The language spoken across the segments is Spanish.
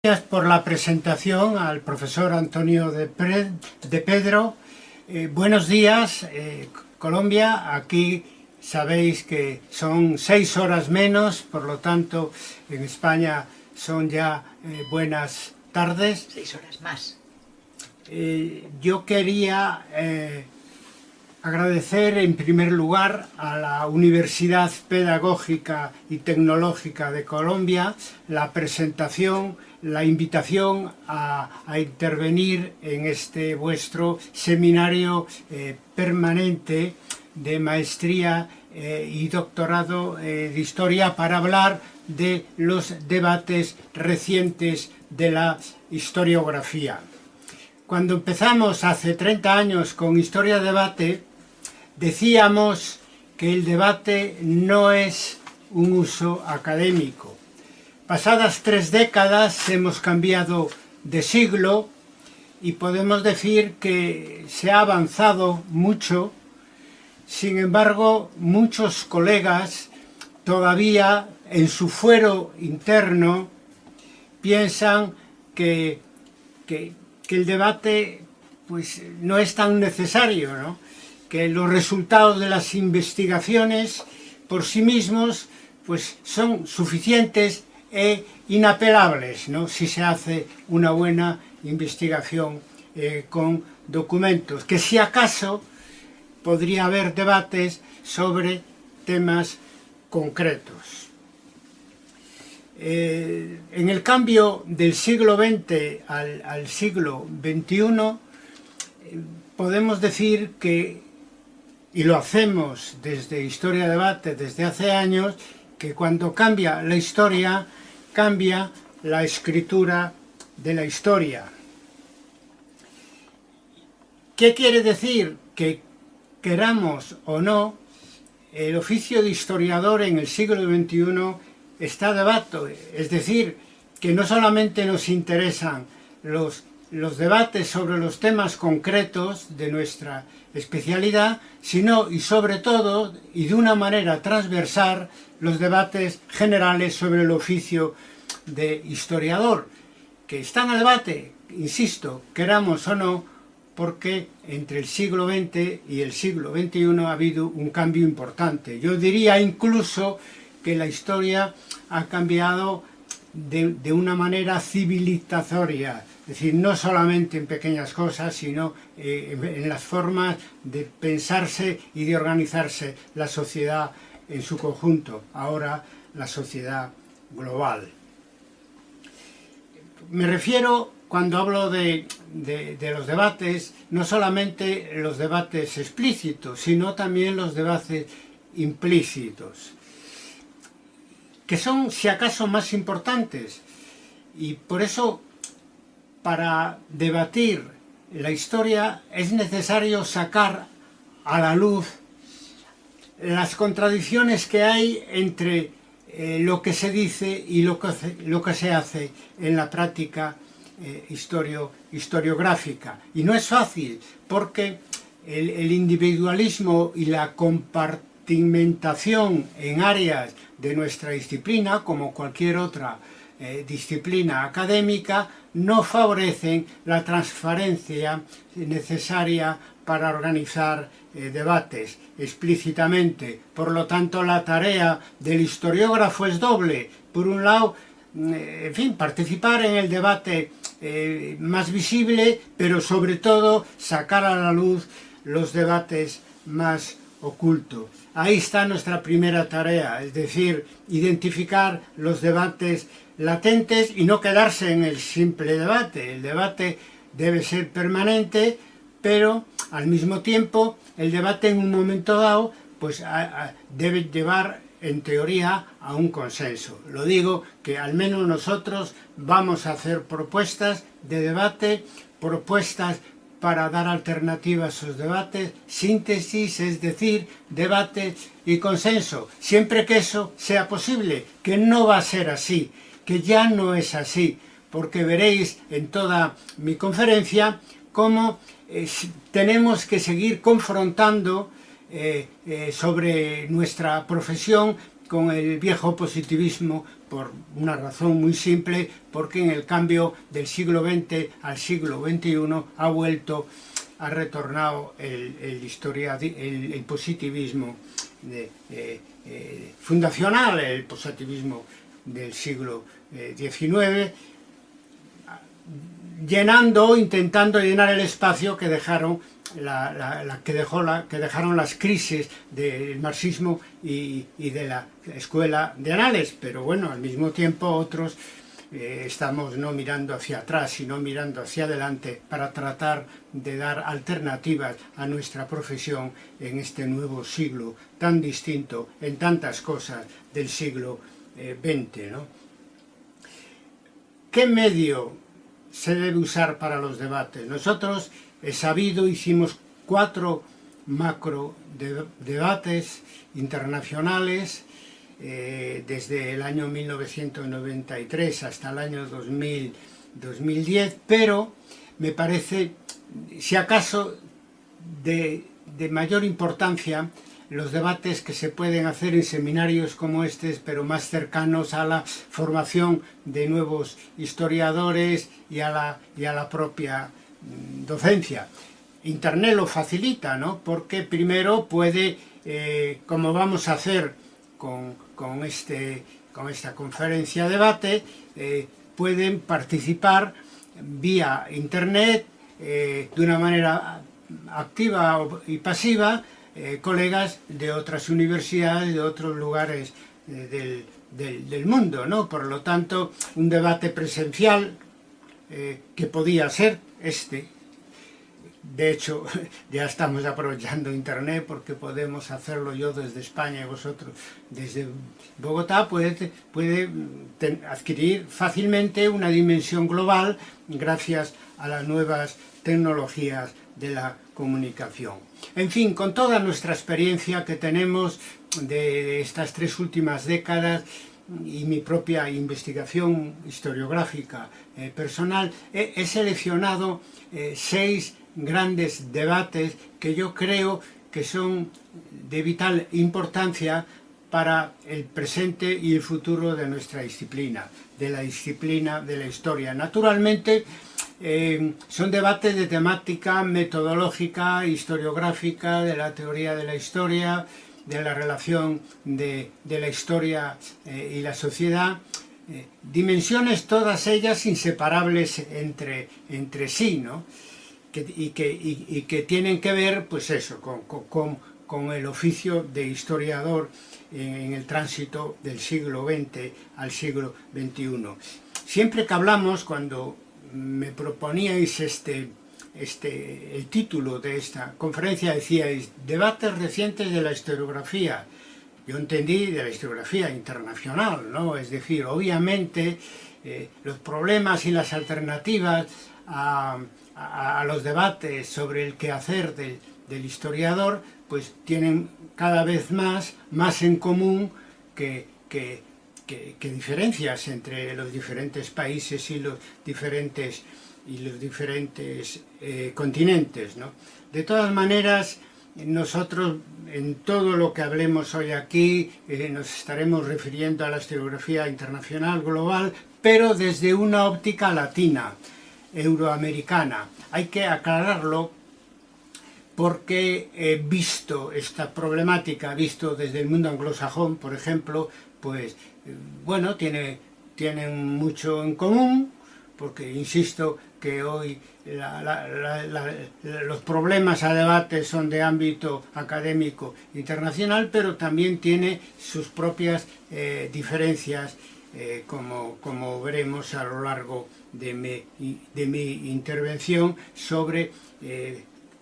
Gracias por la presentación al profesor Antonio de Pedro. Buenos días, Colombia. Aquí sabéis que son 6 horas menos, por lo tanto en España son ya buenas tardes. 6 horas más. Yo quería agradecer en primer lugar a la Universidad Pedagógica y Tecnológica de Colombia la presentación, la invitación a intervenir en este vuestro seminario permanente de maestría y doctorado de historia para hablar de los debates recientes de la historiografía. Cuando empezamos hace 30 años con Historia Debate, decíamos que el debate no es un uso académico. Pasadas 3 décadas hemos cambiado de siglo y podemos decir que se ha avanzado mucho. Sin embargo, muchos colegas todavía en su fuero interno piensan que el debate pues, no es tan necesario, ¿no? Que los resultados de las investigaciones por sí mismos pues, son suficientes e inapelables, ¿no? Si se hace una buena investigación con documentos, que si acaso podría haber debates sobre temas concretos. En el cambio del siglo XX al siglo XXI podemos decir que, y lo hacemos desde Historia Debate desde hace años, que cuando cambia la historia, cambia la escritura de la historia. ¿Qué quiere decir? Que queramos o no, el oficio de historiador en el siglo XXI está a debate, es decir, que no solamente nos interesan los debates sobre los temas concretos de nuestra especialidad, sino y sobre todo, y de una manera transversal, los debates generales sobre el oficio de historiador, que están a debate, insisto, queramos o no, porque entre el siglo XX y el siglo XXI ha habido un cambio importante. Yo diría incluso que la historia ha cambiado de una manera civilizatoria, es decir, no solamente en pequeñas cosas, sino en las formas de pensarse y de organizarse la sociedad en su conjunto, ahora la sociedad global. Me refiero, cuando hablo de los debates, no solamente los debates explícitos, sino también los debates implícitos, que son, si acaso, más importantes. Y por eso, para debatir la historia, es necesario sacar a la luz las contradicciones que hay entre lo que se dice y lo que se hace en la práctica historiográfica. Y no es fácil, porque el individualismo y la compartimentación en áreas de nuestra disciplina, como cualquier otra disciplina académica, no favorecen la transparencia necesaria para organizar debates explícitamente. Por lo tanto, la tarea del historiógrafo es doble. Por un lado, en fin, participar en el debate más visible, pero sobre todo sacar a la luz los debates más ocultos. Ahí está nuestra primera tarea, es decir, identificar los debates latentes y no quedarse en el simple debate. El debate debe ser permanente, pero al mismo tiempo el debate en un momento dado pues, debe llevar en teoría a un consenso. Lo digo que al menos nosotros vamos a hacer propuestas de debate, propuestas para dar alternativas a esos debates, síntesis, es decir, debate y consenso, siempre que eso sea posible, que no va a ser así, que ya no es así, porque veréis en toda mi conferencia cómo tenemos que seguir confrontando sobre nuestra profesión con el viejo positivismo por una razón muy simple, porque en el cambio del siglo XX al siglo XXI ha retornado el positivismo fundacional, el positivismo del siglo XIX, intentando llenar el espacio que dejaron que dejaron las crisis del marxismo y de la escuela de Anales, pero bueno, al mismo tiempo otros estamos no mirando hacia atrás, sino mirando hacia adelante para tratar de dar alternativas a nuestra profesión en este nuevo siglo tan distinto en tantas cosas del siglo XX, ¿no? ¿Qué medio se debe usar para los debates? Nosotros, he sabido, hicimos 4 macro debates internacionales desde el año 1993 hasta el año 2010, pero me parece, si acaso, de mayor importancia los debates que se pueden hacer en seminarios como estos, pero más cercanos a la formación de nuevos historiadores y a la propia docencia. Internet lo facilita, ¿no? Porque primero puede, como vamos a hacer con esta conferencia debate, pueden participar vía Internet de una manera activa y pasiva colegas de otras universidades, de otros lugares del mundo, ¿no? Por lo tanto, un debate presencial que podía ser de hecho, ya estamos aprovechando Internet porque podemos hacerlo yo desde España y vosotros desde Bogotá, puede adquirir fácilmente una dimensión global gracias a las nuevas tecnologías de la comunicación. En fin, con toda nuestra experiencia que tenemos de estas 3 últimas décadas y mi propia investigación historiográfica personal, he seleccionado 6 grandes debates que yo creo que son de vital importancia para el presente y el futuro de nuestra disciplina, de la disciplina de la historia. Naturalmente, son debates de temática metodológica, historiográfica, de la teoría de la historia, de la relación de la historia y la sociedad, dimensiones todas ellas inseparables entre sí, ¿no? Y que tienen que ver, pues eso, con el oficio de historiador en el tránsito del siglo XX al siglo XXI. Siempre que hablamos, cuando me proponíais el título de esta conferencia, decíais debates recientes de la historiografía. Yo entendí de la historiografía internacional, ¿no? Es decir, obviamente los problemas y las alternativas a los debates sobre el quehacer del historiador, pues tienen cada vez más en común que diferencias entre los diferentes países y los diferentes continentes, ¿no? De todas maneras, nosotros en todo lo que hablemos hoy aquí nos estaremos refiriendo a la historiografía internacional global, pero desde una óptica latina, euroamericana. Hay que aclararlo porque visto esta problemática, visto desde el mundo anglosajón, por ejemplo, pues bueno, tienen mucho en común, porque insisto que hoy los problemas a debate son de ámbito académico internacional, pero también tiene sus propias diferencias, como veremos a lo largo de mi intervención sobre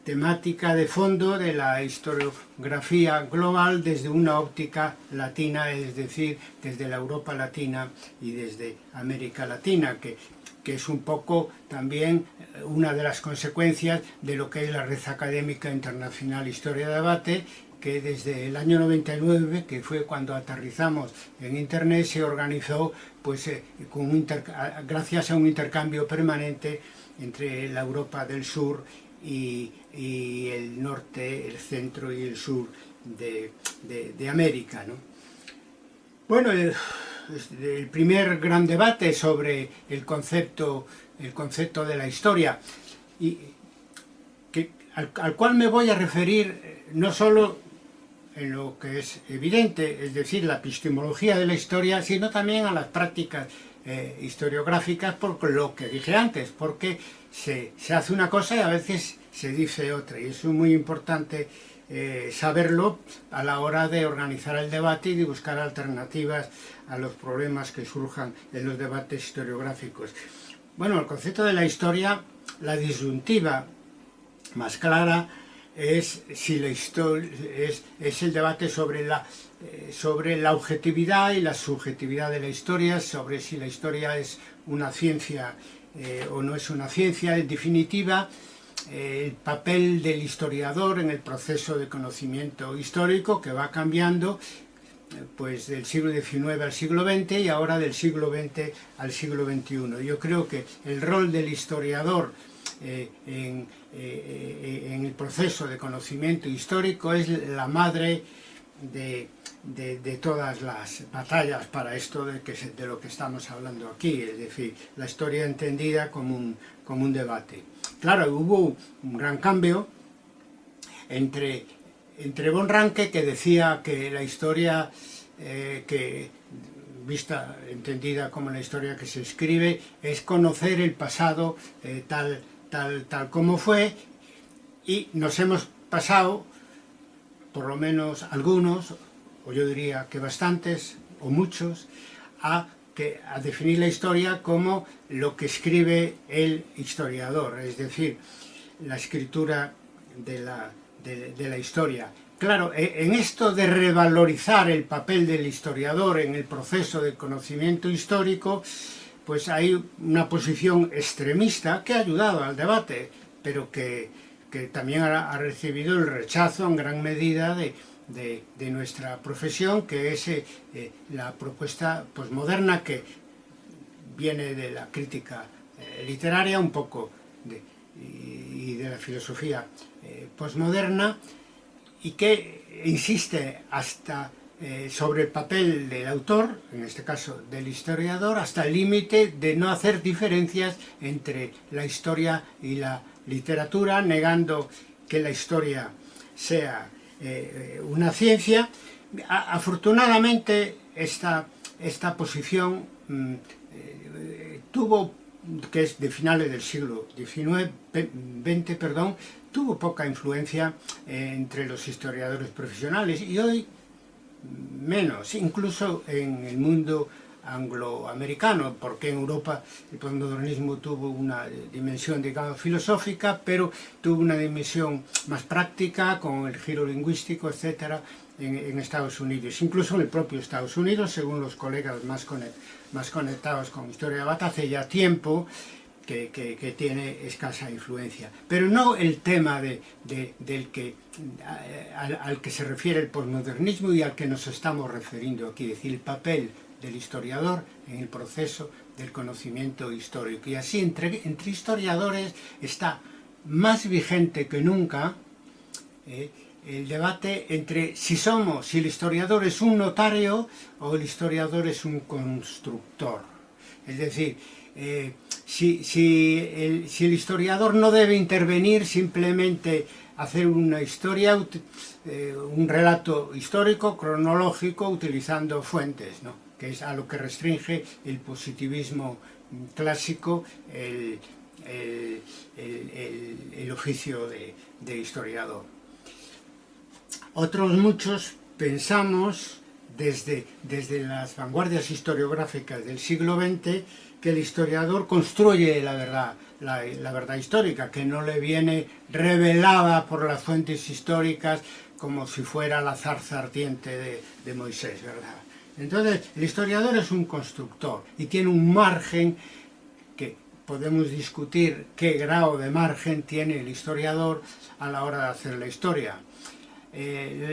temática de fondo de la historiografía global desde una óptica latina, es decir, desde la Europa latina y desde América Latina, que es un poco también una de las consecuencias de lo que es la Red Académica Internacional Historia Debate, que desde el año 99, que fue cuando aterrizamos en Internet, se organizó pues, gracias a un intercambio permanente entre la Europa del Sur y el norte, el centro y el sur de América, ¿no? Bueno, el primer gran debate sobre el concepto de la historia, y al cual me voy a referir no solo en lo que es evidente, es decir, la epistemología de la historia, sino también a las prácticas historiográficas, por lo que dije antes, porque se hace una cosa y a veces se dice otra, y eso es muy importante saberlo a la hora de organizar el debate y de buscar alternativas a los problemas que surjan en los debates historiográficos. Bueno, el concepto de la historia, la disyuntiva más clara es si la historia es el debate sobre la objetividad y la subjetividad de la historia, sobre si la historia es una ciencia o no es una ciencia. En definitiva, el papel del historiador en el proceso de conocimiento histórico, que va cambiando pues del siglo XIX al siglo XX y ahora del siglo XX al siglo XXI. Yo creo que el rol del historiador en el proceso de conocimiento histórico es la madre de todas las batallas para esto de lo que estamos hablando aquí, es decir, la historia entendida como un debate. Claro, hubo un gran cambio entre von Ranke, que decía que la historia, entendida como la historia que se escribe, es conocer el pasado tal como fue, y nos hemos pasado, por lo menos algunos, o yo diría que bastantes, o muchos, a definir la historia como lo que escribe el historiador, es decir, la escritura de la historia. Claro, en esto de revalorizar el papel del historiador en el proceso de conocimiento histórico, pues hay una posición extremista que ha ayudado al debate, pero que también ha recibido el rechazo en gran medida de nuestra profesión, que es la propuesta posmoderna, que viene de la crítica literaria un poco y de la filosofía posmoderna, y que insiste hasta sobre el papel del autor, en este caso del historiador, hasta el límite de no hacer diferencias entre la historia y la literatura, negando que la historia sea una ciencia. Afortunadamente esta posición que es de finales del siglo XX, tuvo poca influencia entre los historiadores profesionales, y hoy menos, incluso en el mundo angloamericano, porque en Europa el posmodernismo tuvo una dimensión, digamos, filosófica, pero tuvo una dimensión más práctica, con el giro lingüístico, etcétera, en Estados Unidos. Incluso en el propio Estados Unidos, según los colegas más conectados con historia de Bata, hace ya tiempo que tiene escasa influencia. Pero no el tema al que se refiere el posmodernismo y al que nos estamos refiriendo aquí, es decir, el papel del historiador en el proceso del conocimiento histórico. Y así, entre historiadores está más vigente que nunca el debate entre si el historiador es un notario o el historiador es un constructor. Es decir, si el historiador no debe intervenir, simplemente hacer una historia, un relato histórico, cronológico, utilizando fuentes, ¿no?, que es a lo que restringe el positivismo clásico, el oficio de historiador. Otros muchos pensamos, desde las vanguardias historiográficas del siglo XX, que el historiador construye la verdad histórica, que no le viene revelada por las fuentes históricas como si fuera la zarza ardiente de Moisés, ¿verdad? Entonces, el historiador es un constructor y tiene un margen que podemos discutir qué grado de margen tiene el historiador a la hora de hacer la historia.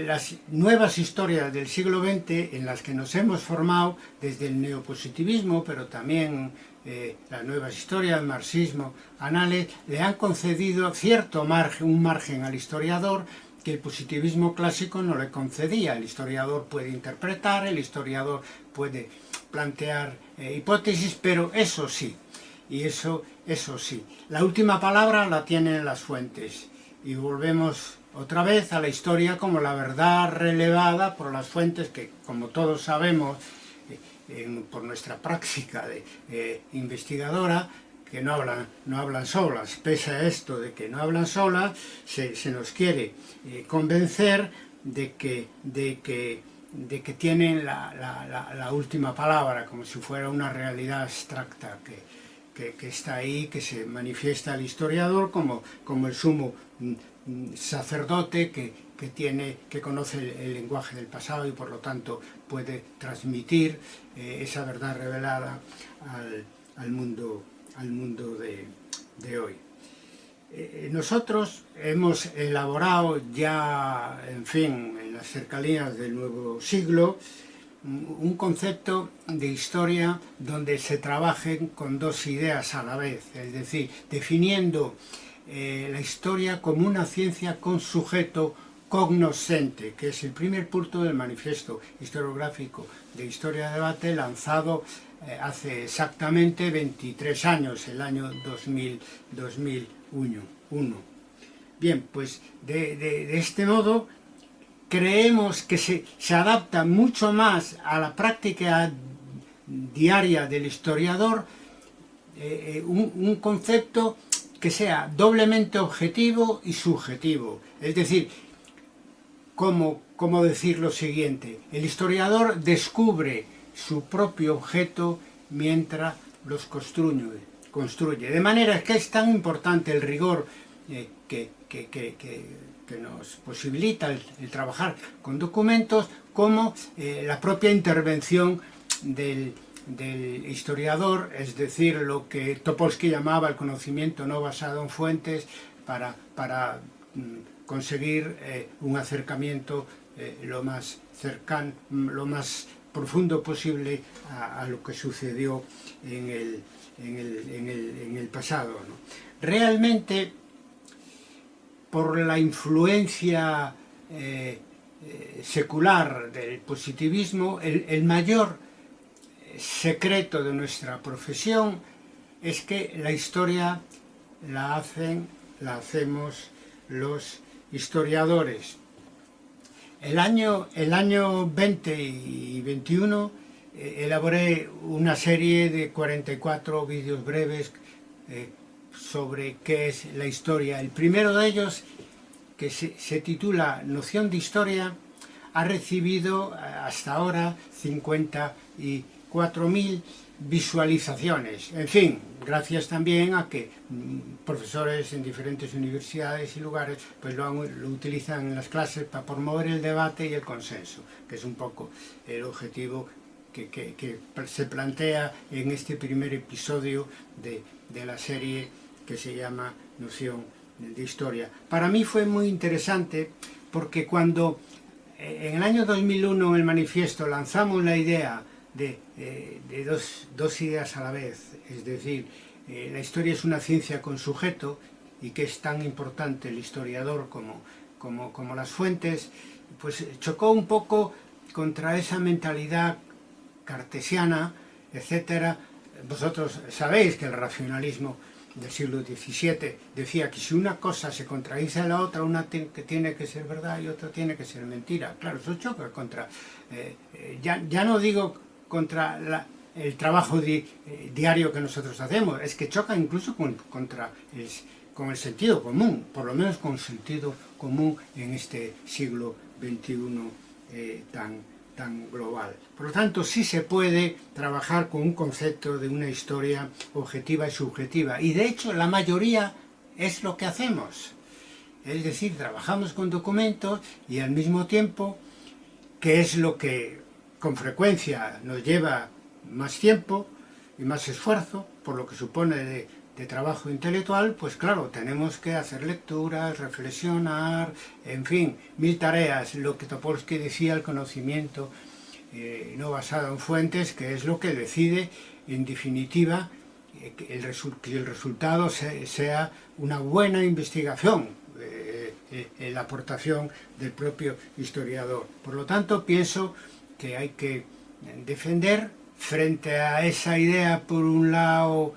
Las nuevas historias del siglo XX, en las que nos hemos formado desde el neopositivismo, pero también las nuevas historias, el marxismo, Annales, le han concedido cierto margen, un margen al historiador, que el positivismo clásico no le concedía. El historiador puede interpretar, el historiador puede plantear hipótesis, pero eso sí, y eso sí, la última palabra la tienen las fuentes. Y volvemos otra vez a la historia como la verdad relevada por las fuentes que, como todos sabemos, por nuestra práctica de investigadora, que no hablan solas. Pese a esto de que no hablan solas, se nos quiere convencer de que tienen la última palabra, como si fuera una realidad abstracta que está ahí, que se manifiesta al historiador como el sumo sacerdote que conoce el lenguaje del pasado y por lo tanto puede transmitir esa verdad revelada al mundo de hoy. Nosotros hemos elaborado ya, en fin, en las cercanías del nuevo siglo, un concepto de historia donde se trabajen con dos ideas a la vez, es decir, definiendo la historia como una ciencia con sujeto cognoscente, que es el primer punto del manifiesto historiográfico de Historia de Debate, lanzado hace exactamente 23 años, el año 2001. Bien, pues de este modo creemos que se adapta mucho más a la práctica diaria del historiador un concepto que sea doblemente objetivo y subjetivo. Es decir, ¿cómo decir lo siguiente? El historiador descubre su propio objeto mientras los construye. De manera que es tan importante el rigor que nos posibilita el trabajar con documentos como la propia intervención del historiador, es decir, lo que Topolsky llamaba el conocimiento no basado en fuentes para conseguir un acercamiento lo más cercano, lo más profundo posible a lo que sucedió en el pasado, ¿no? Realmente, por la influencia secular del positivismo, el mayor secreto de nuestra profesión es que la historia la hacemos los historiadores. El año 20 y 21 elaboré una serie de 44 vídeos breves sobre qué es la historia. El primero de ellos, que se titula Noción de Historia, ha recibido hasta ahora 54.000 visualizaciones. En fin, gracias también a que profesores en diferentes universidades y lugares pues lo utilizan en las clases para promover el debate y el consenso, que es un poco el objetivo que se plantea en este primer episodio de la serie que se llama Noción de Historia. Para mí fue muy interesante porque cuando en el año 2001 en el manifiesto lanzamos la idea de dos ideas a la vez, es decir, la historia es una ciencia con sujeto y que es tan importante el historiador como las fuentes, pues chocó un poco contra esa mentalidad cartesiana, etcétera. Vosotros sabéis que el racionalismo del siglo XVII decía que si una cosa se contradice a la otra, una tiene que ser verdad y otra tiene que ser mentira. Claro, eso choca contra, ya no digo contra el trabajo diario que nosotros hacemos, es que choca incluso con el sentido común, por lo menos con el sentido común en este siglo XXI tan global. Por lo tanto, sí se puede trabajar con un concepto de una historia objetiva y subjetiva, y de hecho la mayoría es lo que hacemos. Es decir, trabajamos con documentos y al mismo tiempo, que es lo que con frecuencia nos lleva más tiempo y más esfuerzo, por lo que supone de trabajo intelectual, pues claro, tenemos que hacer lecturas, reflexionar, en fin, 1000 tareas, lo que Topolsky decía, el conocimiento no basado en fuentes, que es lo que decide, en definitiva, que el resultado sea una buena investigación. la aportación del propio historiador. Por lo tanto, pienso que hay que defender frente a esa idea, por un lado,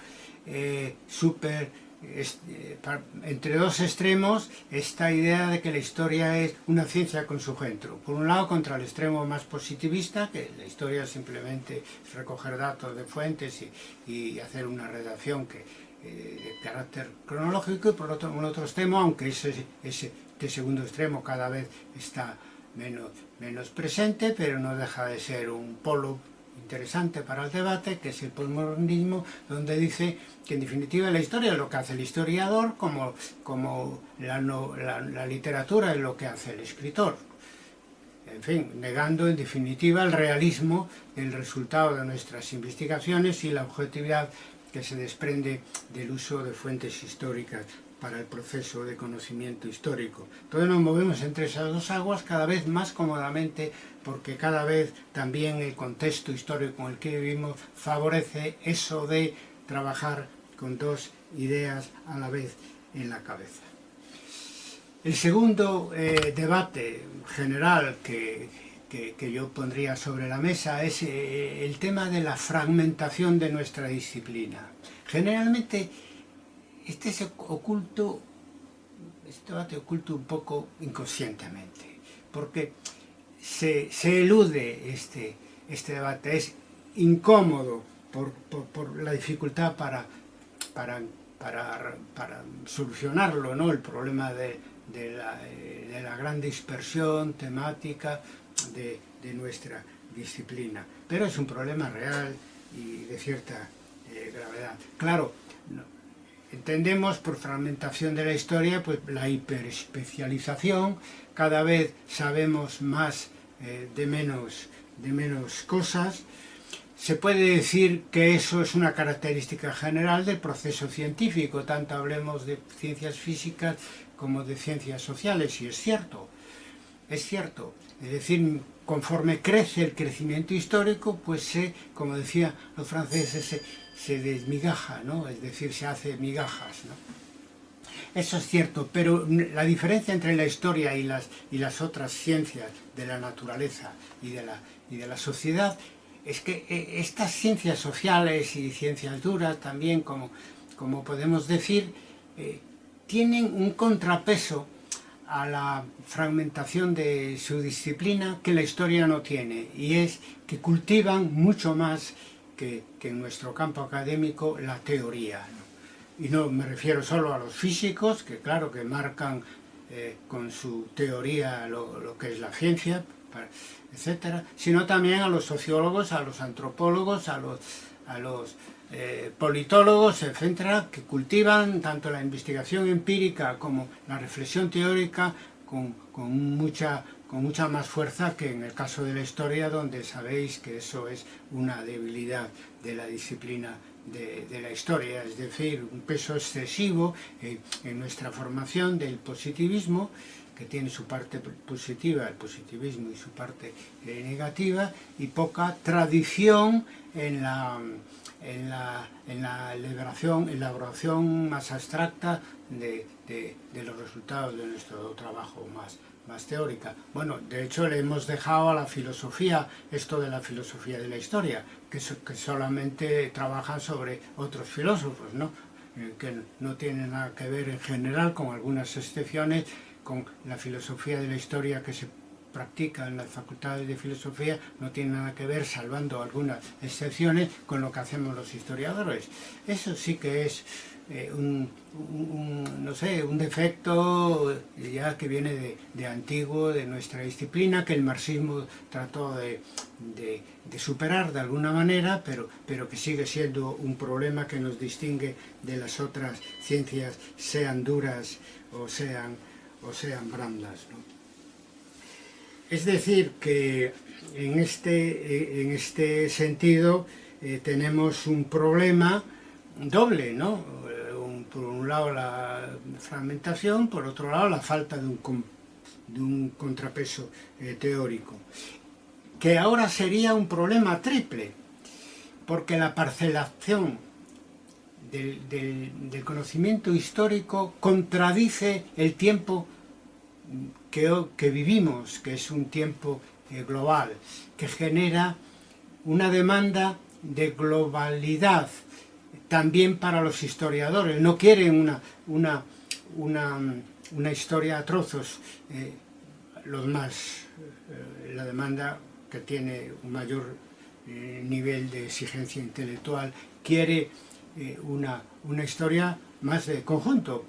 entre dos extremos, esta idea de que la historia es una ciencia con su centro. Por un lado, contra el extremo más positivista, que la historia simplemente es recoger datos de fuentes y hacer una redacción de carácter cronológico, y por un otro extremo, aunque este segundo extremo cada vez está menos presente, pero no deja de ser un polo interesante para el debate, que es el postmodernismo, donde dice que en definitiva la historia es lo que hace el historiador, como la literatura es lo que hace el escritor. En fin, negando en definitiva el realismo del resultado de nuestras investigaciones y la objetividad que se desprende del uso de fuentes históricas para el proceso de conocimiento histórico. Entonces nos movemos entre esas dos aguas cada vez más cómodamente, porque cada vez también el contexto histórico en el que vivimos favorece eso de trabajar con dos ideas a la vez en la cabeza. El segundo debate general que yo pondría sobre la mesa es el tema de la fragmentación de nuestra disciplina. Generalmente este debate oculto un poco inconscientemente, porque se elude este debate, es incómodo por la dificultad para solucionarlo, ¿no? El problema de la gran dispersión temática de nuestra disciplina. Pero es un problema real y de cierta gravedad. Claro, entendemos por fragmentación de la historia pues la hiperespecialización, cada vez sabemos más de menos cosas. Se puede decir que eso es una característica general del proceso científico, tanto hablemos de ciencias físicas como de ciencias sociales, y es cierto. Es decir, conforme crece el crecimiento histórico, pues como decían los franceses, se desmigaja, ¿no? Es decir, se hace migajas, ¿no? Eso es cierto, pero la diferencia entre la historia y las otras ciencias de la naturaleza y de la sociedad es que estas ciencias sociales y ciencias duras también, como podemos decir, tienen un contrapeso a la fragmentación de su disciplina que la historia no tiene, y es que cultivan mucho más que en nuestro campo académico la teoría, ¿no? Y no me refiero solo a los físicos, que claro que marcan con su teoría lo que es la ciencia, etcétera, sino también a los sociólogos, a los antropólogos, a los politólogos, etcétera, que cultivan tanto la investigación empírica como la reflexión teórica con mucha más fuerza que en el caso de la historia, donde sabéis que eso es una debilidad de la disciplina de la historia, es decir, un peso excesivo en nuestra formación del positivismo, que tiene su parte positiva, el positivismo, y su parte negativa, y poca tradición en la elaboración más abstracta de los resultados de nuestro trabajo más teórica. Bueno, de hecho le hemos dejado a la filosofía esto de la filosofía de la historia, que solamente trabajan sobre otros filósofos, ¿no? Que no tienen nada que ver en general, con algunas excepciones, con la filosofía de la historia que se practica en las facultades de filosofía, no tiene nada que ver, salvando algunas excepciones, con lo que hacemos los historiadores. Eso sí que es no sé, un defecto ya que viene de antiguo, de nuestra disciplina, que el marxismo trató de superar de alguna manera, pero que sigue siendo un problema que nos distingue de las otras ciencias, sean duras o sean brandas, ¿no? Es decir, que en este sentido tenemos un problema doble, ¿no? Por un lado la fragmentación, por otro lado la falta de un contrapeso teórico, que ahora sería un problema triple, porque la parcelación del conocimiento histórico contradice el tiempo que vivimos, que es un tiempo global, que genera una demanda de globalidad también para los historiadores. No quieren una historia a trozos. La demanda, que tiene un mayor nivel de exigencia intelectual, quiere una historia más de conjunto.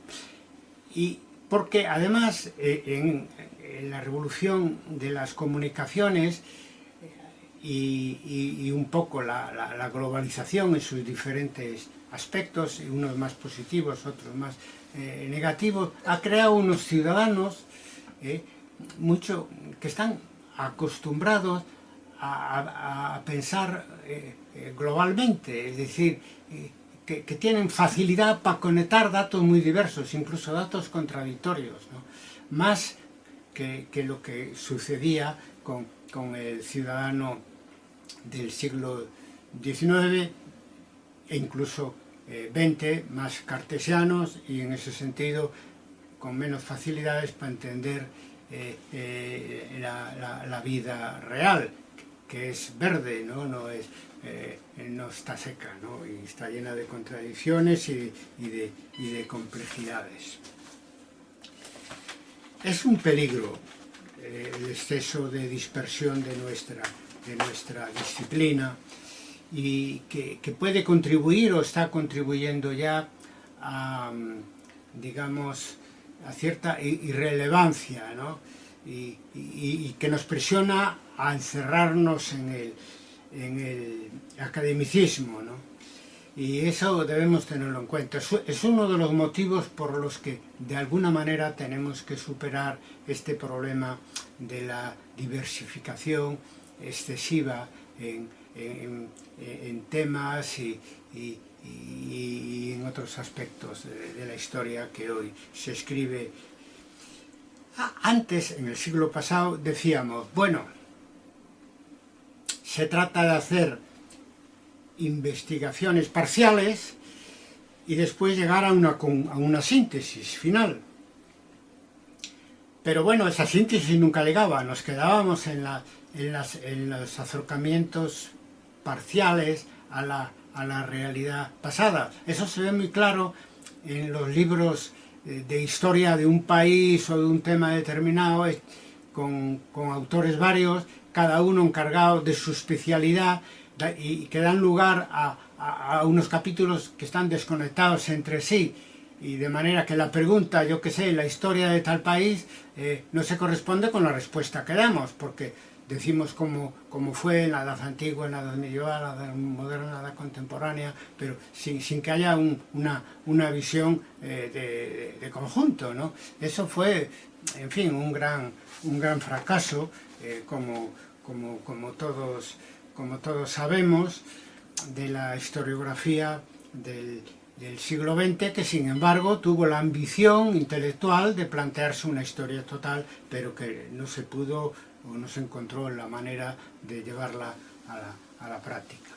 Y porque además en la revolución de las comunicaciones y un poco la globalización en sus diferentes aspectos, unos más positivos, otros más negativos, ha creado unos ciudadanos que están acostumbrados a pensar globalmente, es decir, que tienen facilidad para conectar datos muy diversos, incluso datos contradictorios, ¿no? Más que lo que sucedía con el ciudadano del siglo XIX e incluso XX, más cartesianos y en ese sentido con menos facilidades para entender la vida real, que es verde, no está seca, ¿no? Y está llena de contradicciones y de complejidades. Es un peligro el exceso de dispersión de nuestra disciplina, y que puede contribuir o está contribuyendo ya a, digamos, a cierta irrelevancia, ¿no? Y que nos presiona a encerrarnos en el academicismo, ¿no? Y eso debemos tenerlo en cuenta. Es uno de los motivos por los que de alguna manera tenemos que superar este problema de la diversificación excesiva en temas y en otros aspectos de la historia que hoy se escribe. Antes, en el siglo pasado, decíamos, bueno, se trata de hacer investigaciones parciales y después llegar a una síntesis final. Pero bueno, esa síntesis nunca llegaba, nos quedábamos en los acercamientos parciales a la realidad pasada. Eso se ve muy claro en los libros de historia de un país o de un tema determinado, con autores varios, cada uno encargado de su especialidad, y que dan lugar a unos capítulos que están desconectados entre sí, y de manera que la pregunta, yo qué sé, la historia de tal país, no se corresponde con la respuesta que damos, porque decimos cómo fue en la edad antigua, en la edad medieval, en la edad moderna, en la edad contemporánea, pero sin que haya una visión de conjunto, ¿no? Eso fue, en fin, un gran fracaso, como todos sabemos, de la historiografía del siglo XX, que sin embargo tuvo la ambición intelectual de plantearse una historia total, pero que no se pudo o no se encontró la manera de llevarla a la práctica.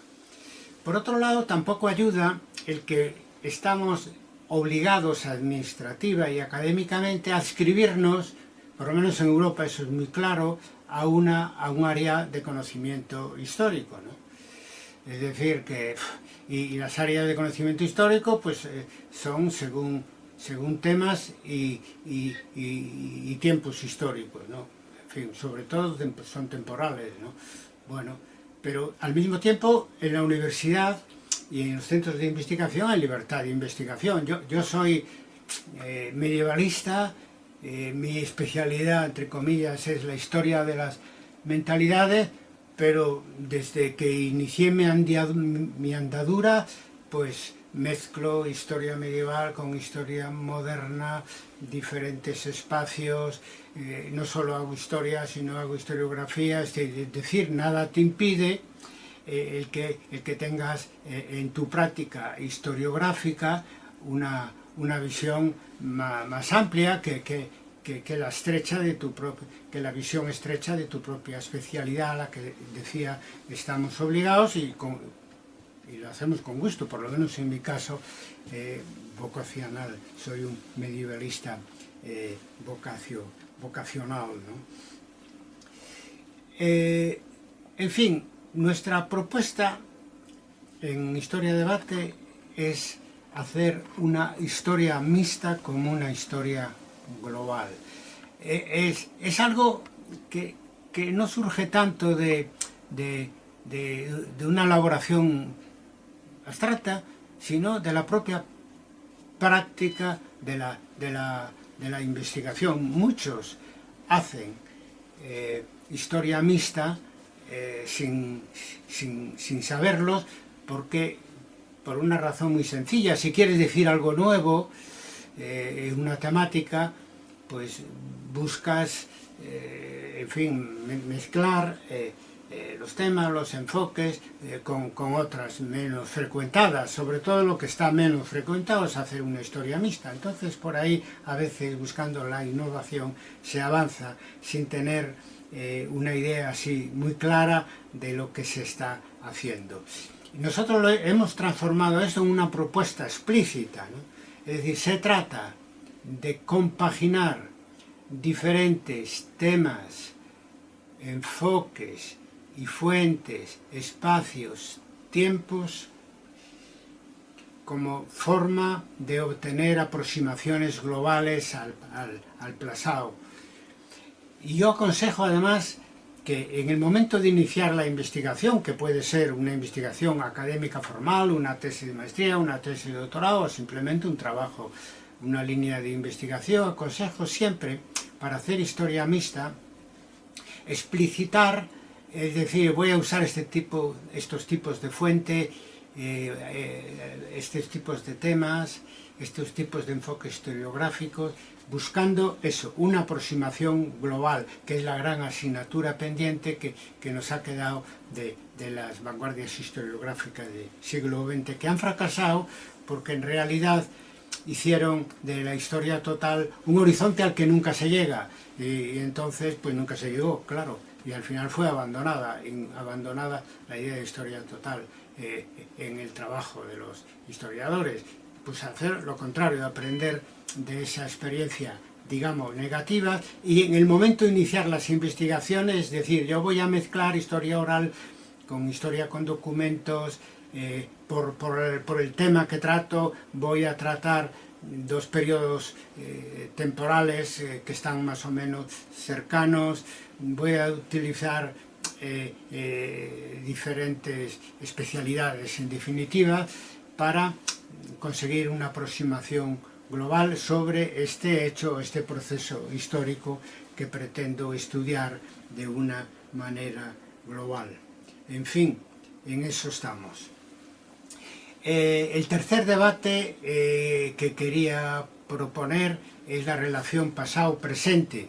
Por otro lado, tampoco ayuda el que estamos obligados administrativa y académicamente a adscribirnos, por lo menos en Europa eso es muy claro, a un área de conocimiento histórico, ¿no? Es decir, que y las áreas de conocimiento histórico pues son según temas y tiempos históricos, ¿no? En fin, sobre todo son temporales, ¿no? Bueno, pero al mismo tiempo en la universidad y en los centros de investigación hay libertad de investigación. Yo soy medievalista, mi especialidad, entre comillas, es la historia de las mentalidades, pero desde que inicié mi andadura, pues mezclo historia medieval con historia moderna, diferentes espacios, no solo hago historia, sino hago historiografía, es decir, nada te impide el que tengas en tu práctica historiográfica una visión más amplia que la visión estrecha de tu propia especialidad, a la que decía estamos obligados y lo hacemos con gusto, por lo menos en mi caso, vocacional, soy un medievalista vocacional, ¿no? En fin, nuestra propuesta en Historia Debate es hacer una historia mixta como una historia global. Es algo que no surge tanto de una elaboración abstracta, sino de la propia práctica de la investigación. Muchos hacen historia mixta sin saberlos, porque por una razón muy sencilla: si quieres decir algo nuevo en una temática, pues buscas, en fin, mezclar los temas, los enfoques con otras menos frecuentadas. Sobre todo lo que está menos frecuentado es hacer una historia mixta. Entonces, por ahí, a veces, buscando la innovación, se avanza sin tener una idea así muy clara de lo que se está haciendo. Nosotros hemos transformado esto en una propuesta explícita, ¿no? Es decir, se trata de compaginar diferentes temas, enfoques y fuentes, espacios, tiempos, como forma de obtener aproximaciones globales al pasado. Y yo aconsejo además que en el momento de iniciar la investigación, que puede ser una investigación académica formal, una tesis de maestría, una tesis de doctorado o simplemente un trabajo, una línea de investigación, aconsejo siempre, para hacer historia mixta, explicitar, es decir, voy a usar estos tipos de fuente, estos tipos de temas, estos tipos de enfoques historiográficos, buscando eso, una aproximación global, que es la gran asignatura pendiente que nos ha quedado de las vanguardias historiográficas del siglo XX, que han fracasado porque en realidad hicieron de la historia total un horizonte al que nunca se llega, y entonces pues nunca se llegó, claro, y al final fue abandonada la idea de historia total en el trabajo de los historiadores. Pues hacer lo contrario, aprender de esa experiencia, digamos, negativa, y en el momento de iniciar las investigaciones, es decir, yo voy a mezclar historia oral con historia con documentos, por el tema que trato, voy a tratar dos periodos temporales que están más o menos cercanos, voy a utilizar diferentes especialidades, en definitiva, para conseguir una aproximación global sobre este hecho, este proceso histórico que pretendo estudiar de una manera global. En fin, en eso estamos. El tercer debate que quería proponer es la relación pasado-presente,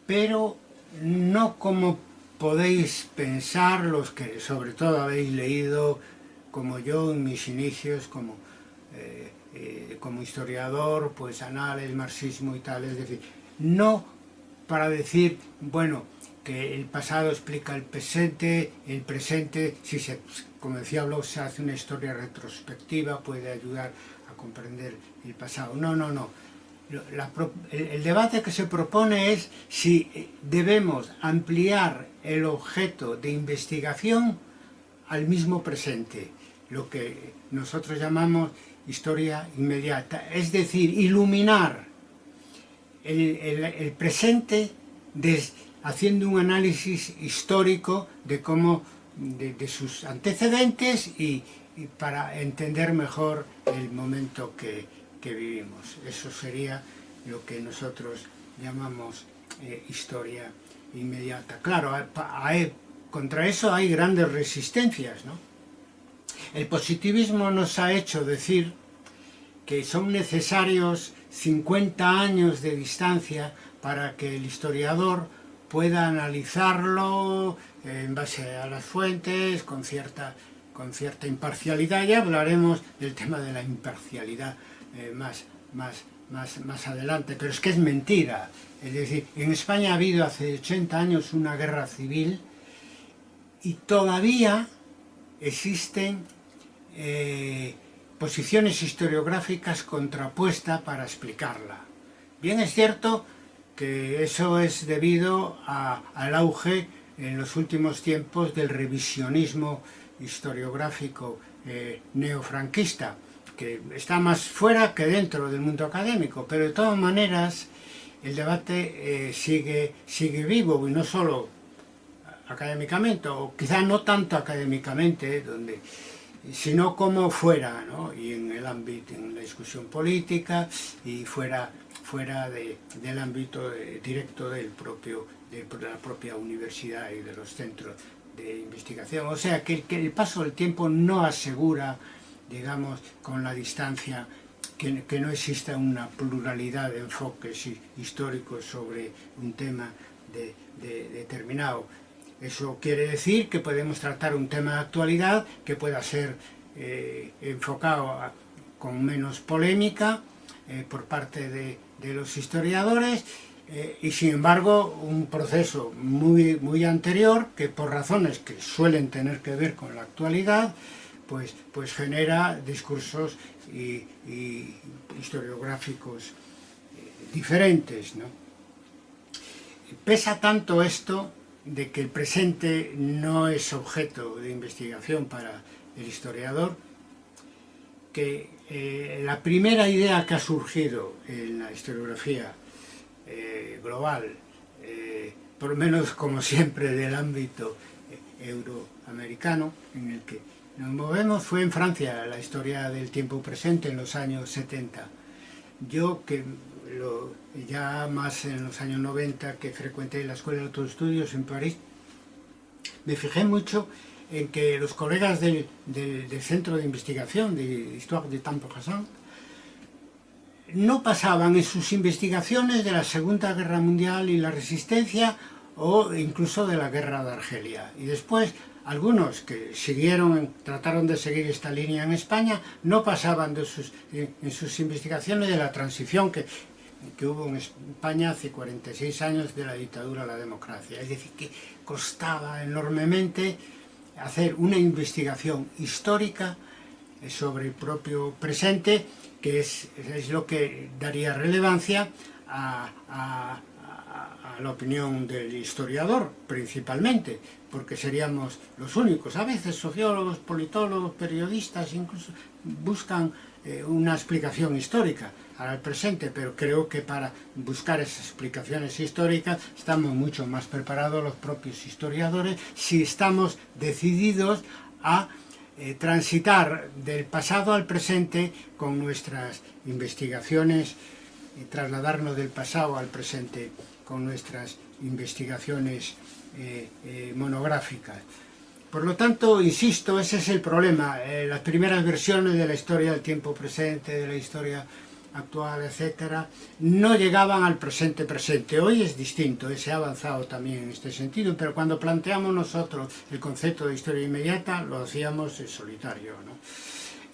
pero no como podéis pensar los que sobre todo habéis leído, como yo en mis inicios, como historiador, pues Annales, marxismo y tal, es decir, no para decir, bueno, que el pasado explica el presente, si se, como decía Bloch, se hace una historia retrospectiva, puede ayudar a comprender el pasado. No, no, no. El debate que se propone es si debemos ampliar el objeto de investigación al mismo presente, lo que nosotros llamamos historia inmediata, es decir, iluminar el presente haciendo un análisis histórico de cómo, de sus antecedentes y para entender mejor el momento que vivimos. Eso sería lo que nosotros llamamos historia inmediata. Claro, contra eso hay grandes resistencias, ¿no? El positivismo nos ha hecho decir que son necesarios 50 años de distancia para que el historiador pueda analizarlo en base a las fuentes, con cierta imparcialidad. Ya hablaremos del tema de la imparcialidad más adelante, pero es que es mentira. Es decir, en España ha habido hace 80 años una guerra civil y todavía existen posiciones historiográficas contrapuestas para explicarla. Bien es cierto que eso es debido al auge en los últimos tiempos del revisionismo historiográfico neofranquista, que está más fuera que dentro del mundo académico, pero de todas maneras el debate sigue vivo, y no solo académicamente, o quizá no tanto académicamente, sino como fuera, ¿no? Y en el ámbito, en la discusión política, y fuera del ámbito directo de la propia universidad y de los centros de investigación. O sea, que el paso del tiempo no asegura, digamos, con la distancia, que no exista una pluralidad de enfoques históricos sobre un tema determinado. Eso quiere decir que podemos tratar un tema de actualidad que pueda ser enfocado con menos polémica por parte de los historiadores, y sin embargo un proceso muy anterior, que por razones que suelen tener que ver con la actualidad, pues genera discursos y historiográficos diferentes, ¿no? Pesa tanto esto de que el presente no es objeto de investigación para el historiador, que la primera idea que ha surgido en la historiografía global, por lo menos como siempre del ámbito euroamericano en el que nos movemos, fue en Francia, la historia del tiempo presente en los años 70. Yo, que ya más en los años 90, que frecuenté la Escuela de Altos Estudios en París, me fijé mucho en que los colegas del Centro de Investigación de Histoire du Temps Présent no pasaban en sus investigaciones de la Segunda Guerra Mundial y la Resistencia, o incluso de la Guerra de Argelia. Y después, algunos que trataron de seguir esta línea en España, no pasaban en sus investigaciones de la transición que hubo en España hace 46 años, de la dictadura a la democracia. Es decir, que costaba enormemente hacer una investigación histórica sobre el propio presente, que es lo que daría relevancia a la opinión del historiador, principalmente, porque seríamos los únicos. A veces sociólogos, politólogos, periodistas incluso buscan una explicación histórica al presente, pero creo que para buscar esas explicaciones históricas estamos mucho más preparados los propios historiadores, si estamos decididos a transitar del pasado al presente con nuestras investigaciones, y trasladarnos del pasado al presente con nuestras investigaciones monográficas. Por lo tanto, insisto, ese es el problema. Las primeras versiones de la historia del tiempo presente, de la historia actual, etcétera, no llegaban al presente. Hoy es distinto, se ha avanzado también en este sentido, pero cuando planteamos nosotros el concepto de historia inmediata, lo hacíamos en solitario, ¿no?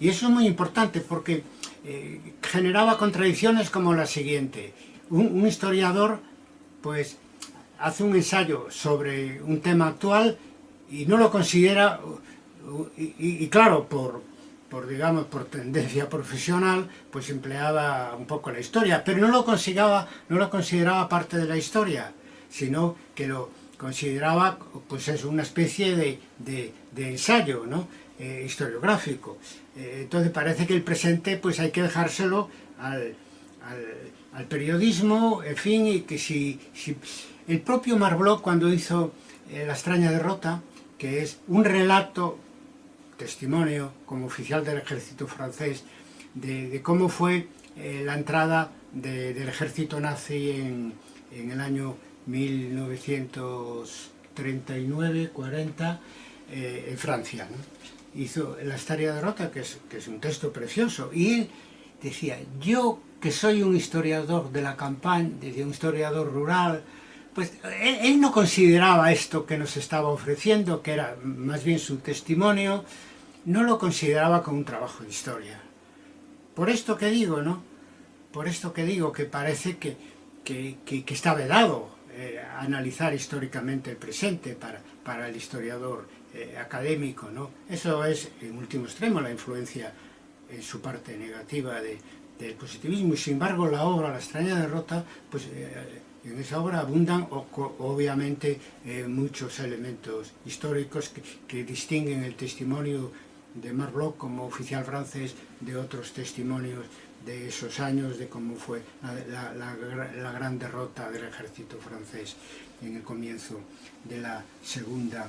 Y eso es muy importante porque generaba contradicciones como la siguiente. Un historiador pues hace un ensayo sobre un tema actual y no lo considera, y claro, digamos, por tendencia profesional, pues empleaba un poco la historia, pero no lo consideraba parte de la historia, sino que lo consideraba, pues es una especie de ensayo, ¿no? Historiográfico. Entonces parece que el presente pues hay que dejárselo al periodismo, en fin, y que si el propio Marblot, cuando hizo La extraña derrota, que es un relato, testimonio como oficial del ejército francés de cómo fue la entrada del ejército nazi en el año 1939-40 en Francia, ¿no? Hizo La extraña derrota, que es un texto precioso, y él decía: yo, que soy un historiador de la campaña, un historiador rural, pues él no consideraba esto que nos estaba ofreciendo, que era más bien su testimonio, no lo consideraba como un trabajo de historia. Por esto que digo, ¿no? Por esto que digo, que parece que está vedado analizar históricamente el presente para el historiador académico, ¿no? Eso es, en último extremo, la influencia en su parte negativa del positivismo, y sin embargo la obra La extraña derrota, pues en esa obra abundan obviamente muchos elementos históricos que distinguen el testimonio de Marc Bloch como oficial francés de otros testimonios de esos años, de cómo fue la gran derrota del ejército francés en el comienzo de la Segunda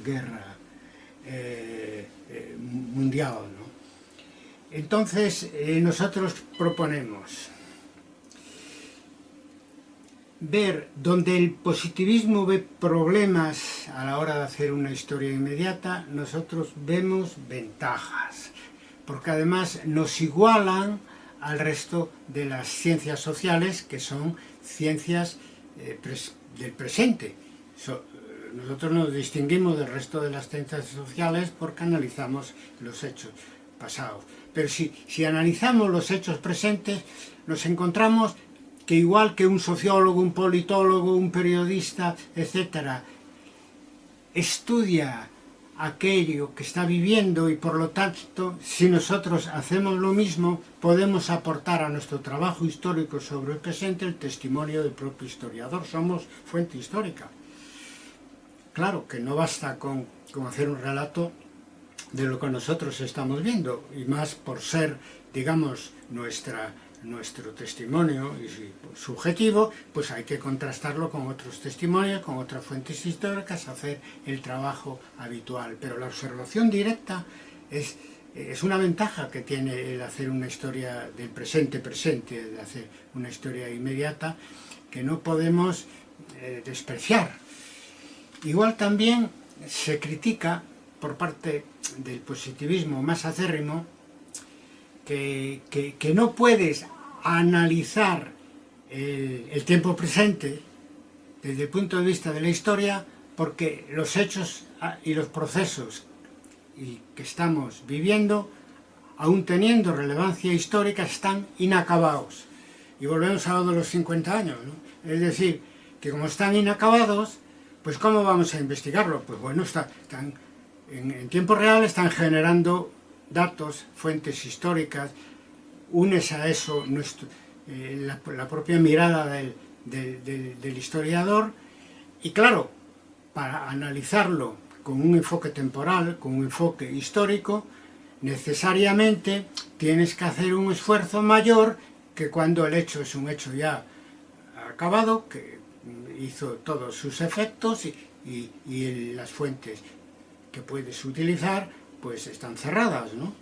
Guerra Mundial, ¿no? Entonces, nosotros proponemos ver donde el positivismo ve problemas a la hora de hacer una historia inmediata, nosotros vemos ventajas, porque además nos igualan al resto de las ciencias sociales, que son ciencias del presente. Nosotros nos distinguimos del resto de las ciencias sociales porque analizamos los hechos pasados. Pero si analizamos los hechos presentes, nos encontramos que igual que un sociólogo, un politólogo, un periodista, etc., estudia aquello que está viviendo, y por lo tanto, si nosotros hacemos lo mismo, podemos aportar a nuestro trabajo histórico sobre el presente el testimonio del propio historiador. Somos fuente histórica. Claro que no basta con hacer un relato de lo que nosotros estamos viendo, y más por ser, digamos, nuestro testimonio subjetivo, pues hay que contrastarlo con otros testimonios, con otras fuentes históricas, hacer el trabajo habitual. Pero la observación directa es una ventaja que tiene el hacer una historia del presente, de hacer una historia inmediata, que no podemos despreciar. Igual también se critica por parte del positivismo más acérrimo que no puedes analizar el tiempo presente desde el punto de vista de la historia, porque los hechos y los procesos que estamos viviendo, aún teniendo relevancia histórica, están inacabados. Y volvemos a lo de los 50 años, ¿no? Es decir, que como están inacabados, pues ¿cómo vamos a investigarlo? Pues bueno, están en tiempo real, están generando datos, fuentes históricas, unes a eso la propia mirada del historiador, y claro, para analizarlo con un enfoque temporal, con un enfoque histórico, necesariamente tienes que hacer un esfuerzo mayor que cuando el hecho es un hecho ya acabado, que hizo todos sus efectos, y las fuentes que puedes utilizar pues están cerradas, ¿no?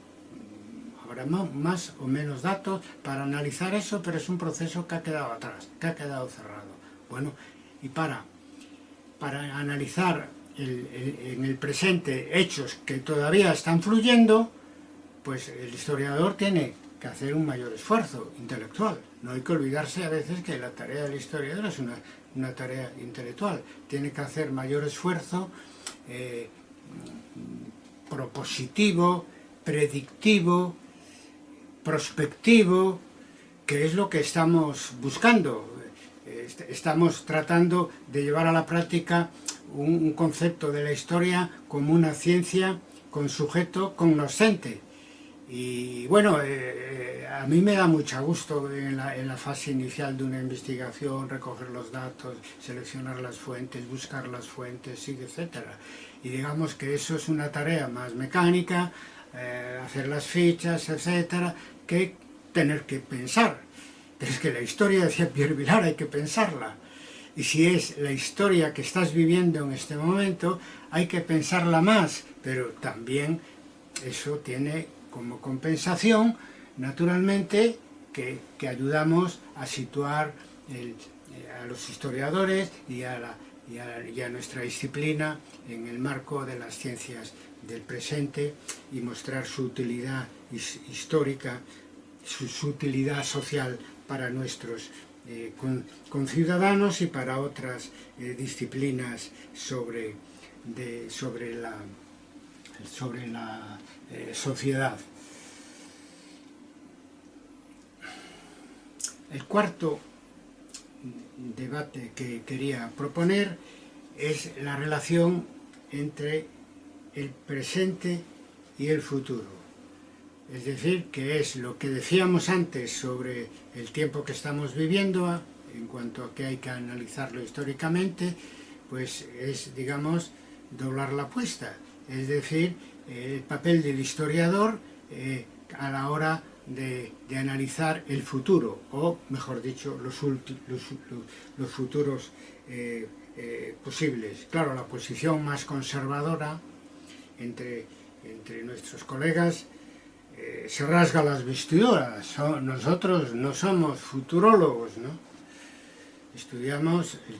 Habrá más o menos datos para analizar eso, pero es un proceso que ha quedado atrás, que ha quedado cerrado. Bueno, y para analizar en el presente hechos que todavía están fluyendo, pues el historiador tiene que hacer un mayor esfuerzo intelectual. No hay que olvidarse a veces que la tarea del historiador es una tarea intelectual. Tiene que hacer mayor esfuerzo propositivo, predictivo, prospectivo, que es lo que estamos buscando. Estamos tratando de llevar a la práctica un concepto de la historia como una ciencia con sujeto cognoscente. Y bueno, a mí me da mucho gusto en la fase inicial de una investigación recoger los datos, seleccionar las fuentes, buscar las fuentes, etcétera. Y digamos que eso es una tarea más mecánica, hacer las fichas, etcétera, que tener que pensar. Pero es que la historia, decía Pierre Vilar, hay que pensarla. Y si es la historia que estás viviendo en este momento, hay que pensarla más, pero también eso tiene como compensación, naturalmente, que ayudamos a situar a los historiadores y a nuestra disciplina en el marco de las ciencias del presente, y mostrar su utilidad histórica, su utilidad social para nuestros conciudadanos y para otras disciplinas sobre la sociedad. El cuarto debate que quería proponer es la relación entre el presente y el futuro. Es decir, que es lo que decíamos antes sobre el tiempo que estamos viviendo, en cuanto a que hay que analizarlo históricamente, pues es, digamos, doblar la apuesta. Es decir, el papel del historiador a la hora de analizar el futuro, o mejor dicho, los futuros posibles. Claro, la posición más conservadora entre nuestros colegas se rasga las vestiduras. Nosotros no somos futurólogos, ¿no? Estudiamos el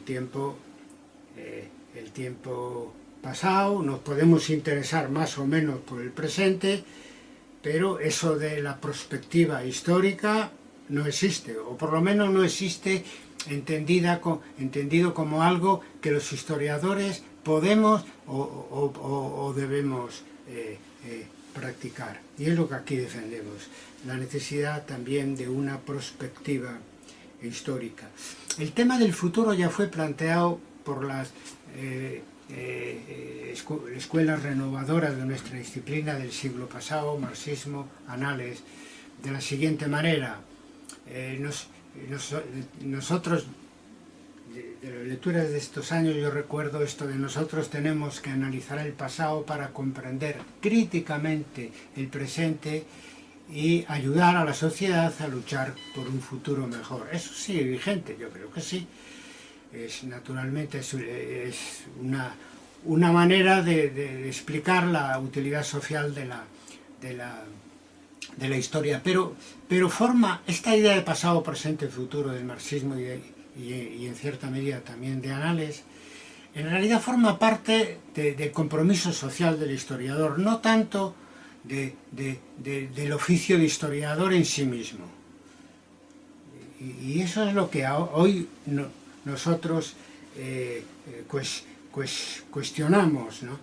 tiempo pasado, nos podemos interesar más o menos por el presente, pero eso de la perspectiva histórica no existe, o por lo menos no existe entendido como algo que los historiadores podemos o debemos practicar. Y es lo que aquí defendemos, la necesidad también de una perspectiva histórica. El tema del futuro ya fue planteado por las escuelas renovadoras de nuestra disciplina del siglo pasado, marxismo, anales, de la siguiente manera. Nosotros, de las lecturas de estos años, yo recuerdo esto de nosotros tenemos que analizar el pasado para comprender críticamente el presente y ayudar a la sociedad a luchar por un futuro mejor. Eso sigue vigente, yo creo que sí. Naturalmente es una manera de explicar la utilidad social de la historia, pero forma esta idea de pasado, presente y futuro del marxismo y en cierta medida también de Anales, en realidad forma parte del compromiso social del historiador, no tanto del oficio de historiador en sí mismo. Y eso es lo que hoy nosotros cuestionamos, ¿no?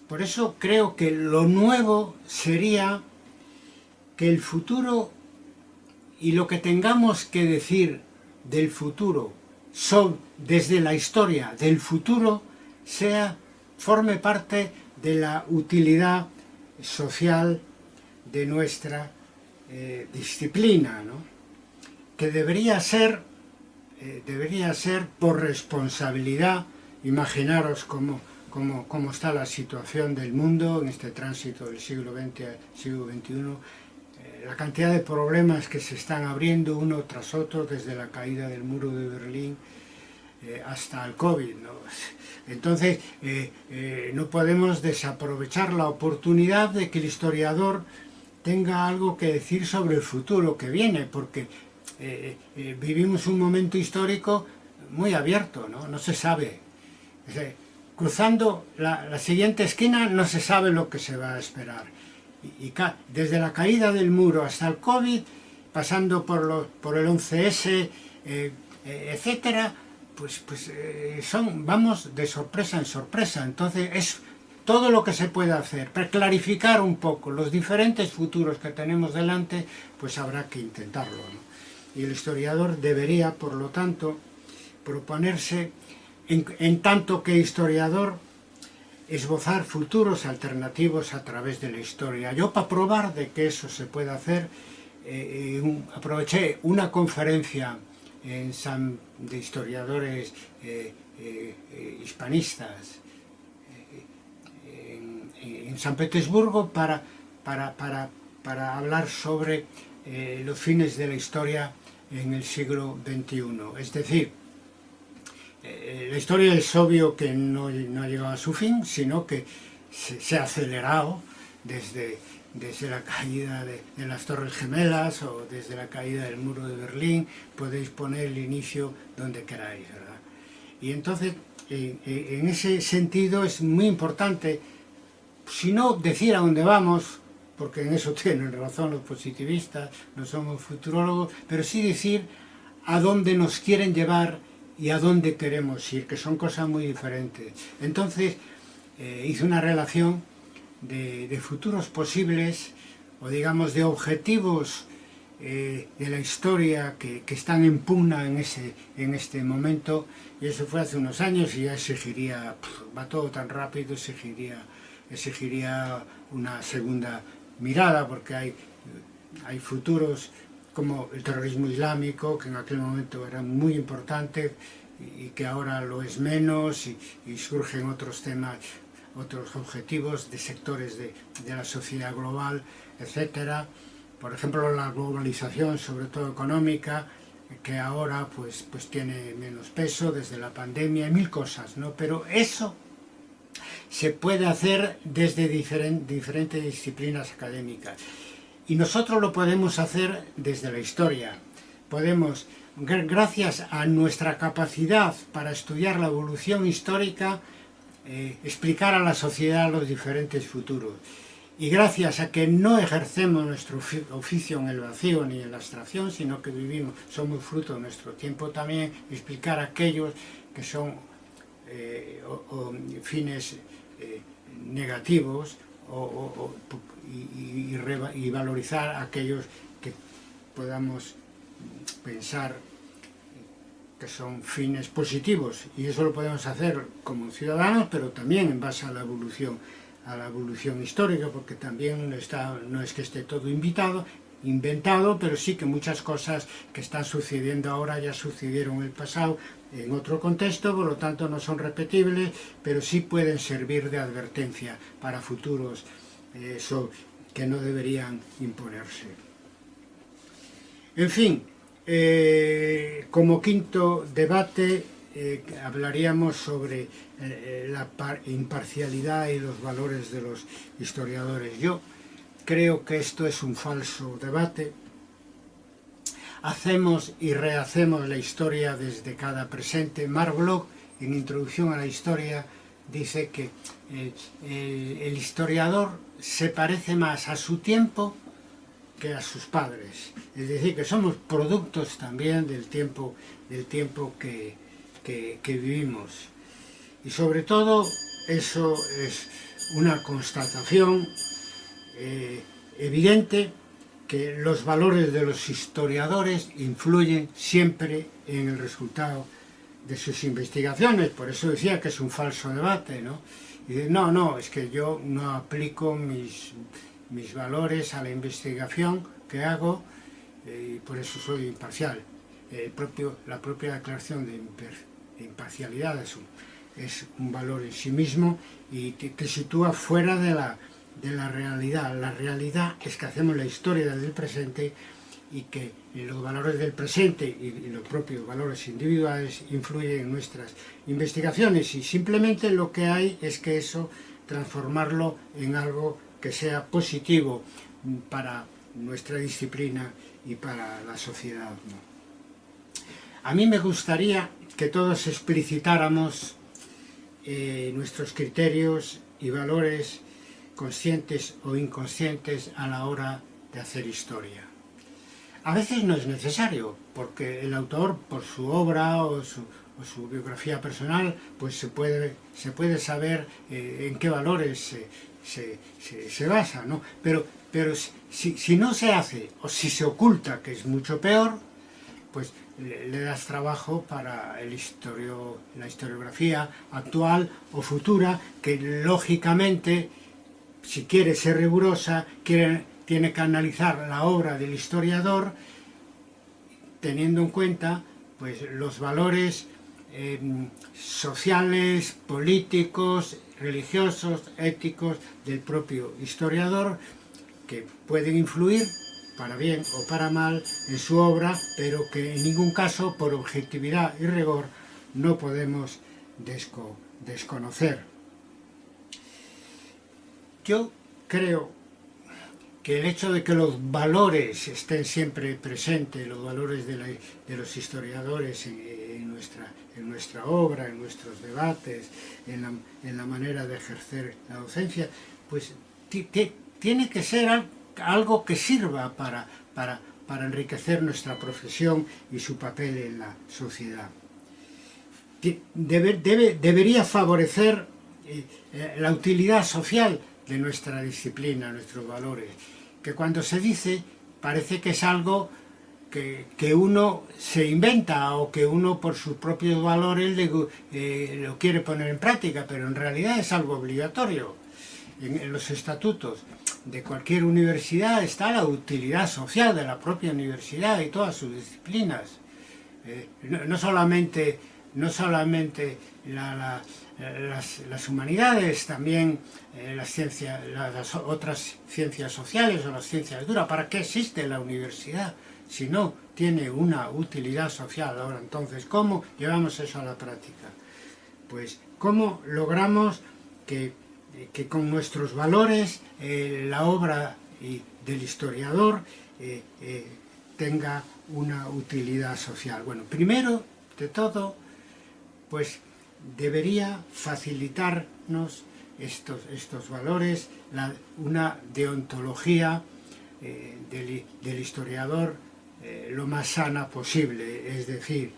Por eso creo que lo nuevo sería que el futuro y lo que tengamos que decir del futuro desde la historia del futuro forme parte de la utilidad social de nuestra disciplina, ¿no? Que debería ser por responsabilidad. Imaginaros cómo está la situación del mundo en este tránsito del siglo XX al siglo XXI, la cantidad de problemas que se están abriendo uno tras otro, desde la caída del muro de Berlín hasta el COVID, ¿no? Entonces, no podemos desaprovechar la oportunidad de que el historiador tenga algo que decir sobre el futuro que viene, porque vivimos un momento histórico muy abierto, ¿no? No se sabe. Cruzando la siguiente esquina no se sabe lo que se va a esperar. Y desde la caída del muro hasta el COVID, pasando por el 11S, etcétera, pues vamos de sorpresa en sorpresa. Entonces es todo lo que se puede hacer para clarificar un poco los diferentes futuros que tenemos delante, pues habrá que intentarlo, ¿no? Y el historiador debería, por lo tanto, proponerse, en tanto que historiador, esbozar futuros alternativos a través de la historia. Yo, para probar de que eso se puede hacer, aproveché una conferencia de historiadores hispanistas en San Petersburgo para hablar sobre los fines de la historia en el siglo XXI. Es decir, la historia es obvio que no ha llegado a su fin, sino que se ha acelerado desde la caída de las Torres Gemelas o desde la caída del muro de Berlín. Podéis poner el inicio donde queráis, ¿verdad? Y entonces, en ese sentido es muy importante, si no decir a dónde vamos, porque en eso tienen razón los positivistas, no somos futurólogos, pero sí decir a dónde nos quieren llevar y a dónde queremos ir, que son cosas muy diferentes. Entonces, hice una relación de futuros posibles, o digamos de objetivos de la historia que están en pugna en este momento, y eso fue hace unos años y ya exigiría, va todo tan rápido, exigiría una segunda mirada, porque hay futuros como el terrorismo islámico, que en aquel momento era muy importante y que ahora lo es menos, y surgen otros temas, otros objetivos de sectores de la sociedad global, etcétera. Por ejemplo, la globalización, sobre todo económica, que ahora pues tiene menos peso desde la pandemia, y mil cosas, ¿no? Pero eso se puede hacer desde diferentes disciplinas académicas. Y nosotros lo podemos hacer desde la historia. Podemos, gracias a nuestra capacidad para estudiar la evolución histórica, explicar a la sociedad los diferentes futuros. Y gracias a que no ejercemos nuestro oficio en el vacío ni en la abstracción, sino que vivimos, somos fruto de nuestro tiempo también, explicar aquellos que son fines negativos y valorizar aquellos que podamos pensar que son fines positivos, y eso lo podemos hacer como ciudadanos, pero también en base a la evolución histórica, porque también no es que esté todo inventado, pero sí que muchas cosas que están sucediendo ahora ya sucedieron en el pasado en otro contexto, por lo tanto no son repetibles, pero sí pueden servir de advertencia para futuros que no deberían imponerse. En fin, como quinto debate hablaríamos sobre la imparcialidad y los valores de los historiadores. Yo creo que esto es un falso debate. Hacemos y rehacemos la historia desde cada presente. Marc Bloch, en Introducción a la Historia, dice que el historiador se parece más a su tiempo que a sus padres. Es decir, que somos productos también del tiempo que vivimos. Y sobre todo, eso es una constatación evidente, que los valores de los historiadores influyen siempre en el resultado de sus investigaciones. Por eso decía que es un falso debate, ¿no? Y no, es que yo no aplico mis valores a la investigación que hago, y por eso soy imparcial. La propia declaración de imparcialidad es un valor en sí mismo y te sitúa fuera de la realidad. La realidad es que hacemos la historia del presente y que los valores del presente y los propios valores individuales influyen en nuestras investigaciones, y simplemente lo que hay es que eso transformarlo en algo que sea positivo para nuestra disciplina y para la sociedad, ¿no? A mí me gustaría que todos explicitáramos nuestros criterios y valores conscientes o inconscientes a la hora de hacer historia. A veces no es necesario, porque el autor, por su obra o su biografía personal, pues se puede saber en qué valores se basa, ¿no? Pero si no se hace, o si se oculta, que es mucho peor, pues le das trabajo para la historiografía actual o futura, que lógicamente, si quiere ser rigurosa, tiene que analizar la obra del historiador teniendo en cuenta pues los valores sociales, políticos, religiosos, éticos del propio historiador, que pueden influir para bien o para mal en su obra, pero que en ningún caso, por objetividad y rigor, no podemos desconocer. Yo creo que el hecho de que los valores estén siempre presentes, los valores de los historiadores en nuestra obra, en nuestros debates, en la manera de ejercer la docencia, pues tiene que ser algo que sirva para enriquecer nuestra profesión y su papel en la sociedad. Debería favorecer la utilidad social de nuestra disciplina, nuestros valores, que cuando se dice parece que es algo que uno se inventa o que uno por sus propios valores lo quiere poner en práctica, pero en realidad es algo obligatorio en los estatutos. de cualquier universidad está la utilidad social de la propia universidad y todas sus disciplinas. No solamente las humanidades, también las otras ciencias sociales o las ciencias duras. ¿Para qué existe la universidad si no tiene una utilidad social? Ahora, entonces, ¿cómo llevamos eso a la práctica? Pues, ¿cómo logramos que con nuestros valores la obra del historiador tenga una utilidad social? Bueno, primero de todo, pues debería facilitarnos estos valores una deontología del historiador lo más sana posible, es decir,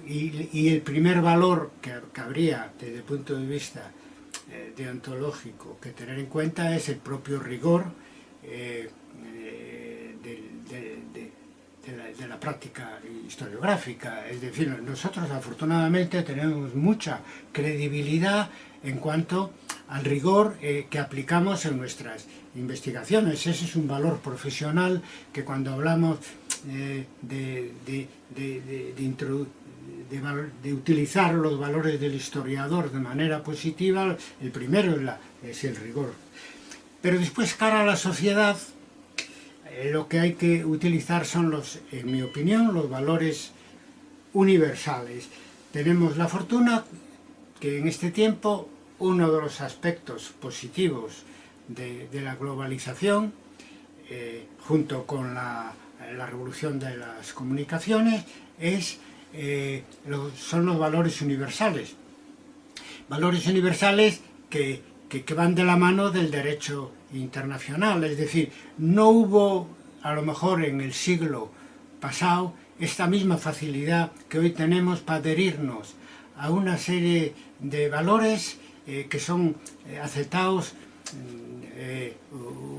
y el primer valor que habría desde el punto de vista deontológico que tener en cuenta es el propio rigor de la práctica historiográfica. Es decir, nosotros afortunadamente tenemos mucha credibilidad en cuanto al rigor que aplicamos en nuestras investigaciones. Ese es un valor profesional que cuando hablamos de utilizar los valores del historiador de manera positiva, el primero es el rigor. Pero después, cara a la sociedad, lo que hay que utilizar son en mi opinión, los valores universales. Tenemos la fortuna que en este tiempo uno de los aspectos positivos de la globalización, junto con la revolución de las comunicaciones, son los valores universales. Valores universales que van de la mano del derecho internacional. Es decir, no hubo, a lo mejor en el siglo pasado, esta misma facilidad que hoy tenemos para adherirnos a una serie de valores que son aceptados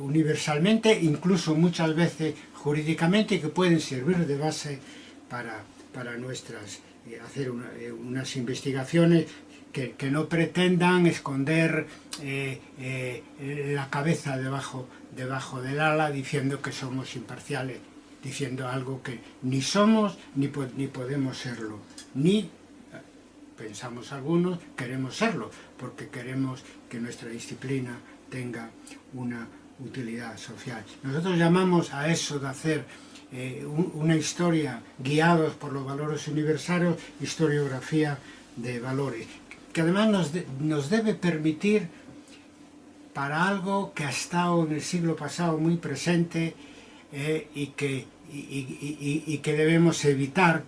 universalmente, incluso muchas veces jurídicamente, y que pueden servir de base para hacer unas investigaciones que no pretendan esconder la cabeza debajo del ala diciendo que somos imparciales, diciendo algo que ni somos ni podemos serlo, ni pensamos algunos queremos serlo, porque queremos que nuestra disciplina tenga una utilidad social. Nosotros llamamos a eso de hacer una historia guiados por los valores universales, historiografía de valores, que además nos debe permitir, para algo que ha estado en el siglo pasado muy presente y que debemos evitar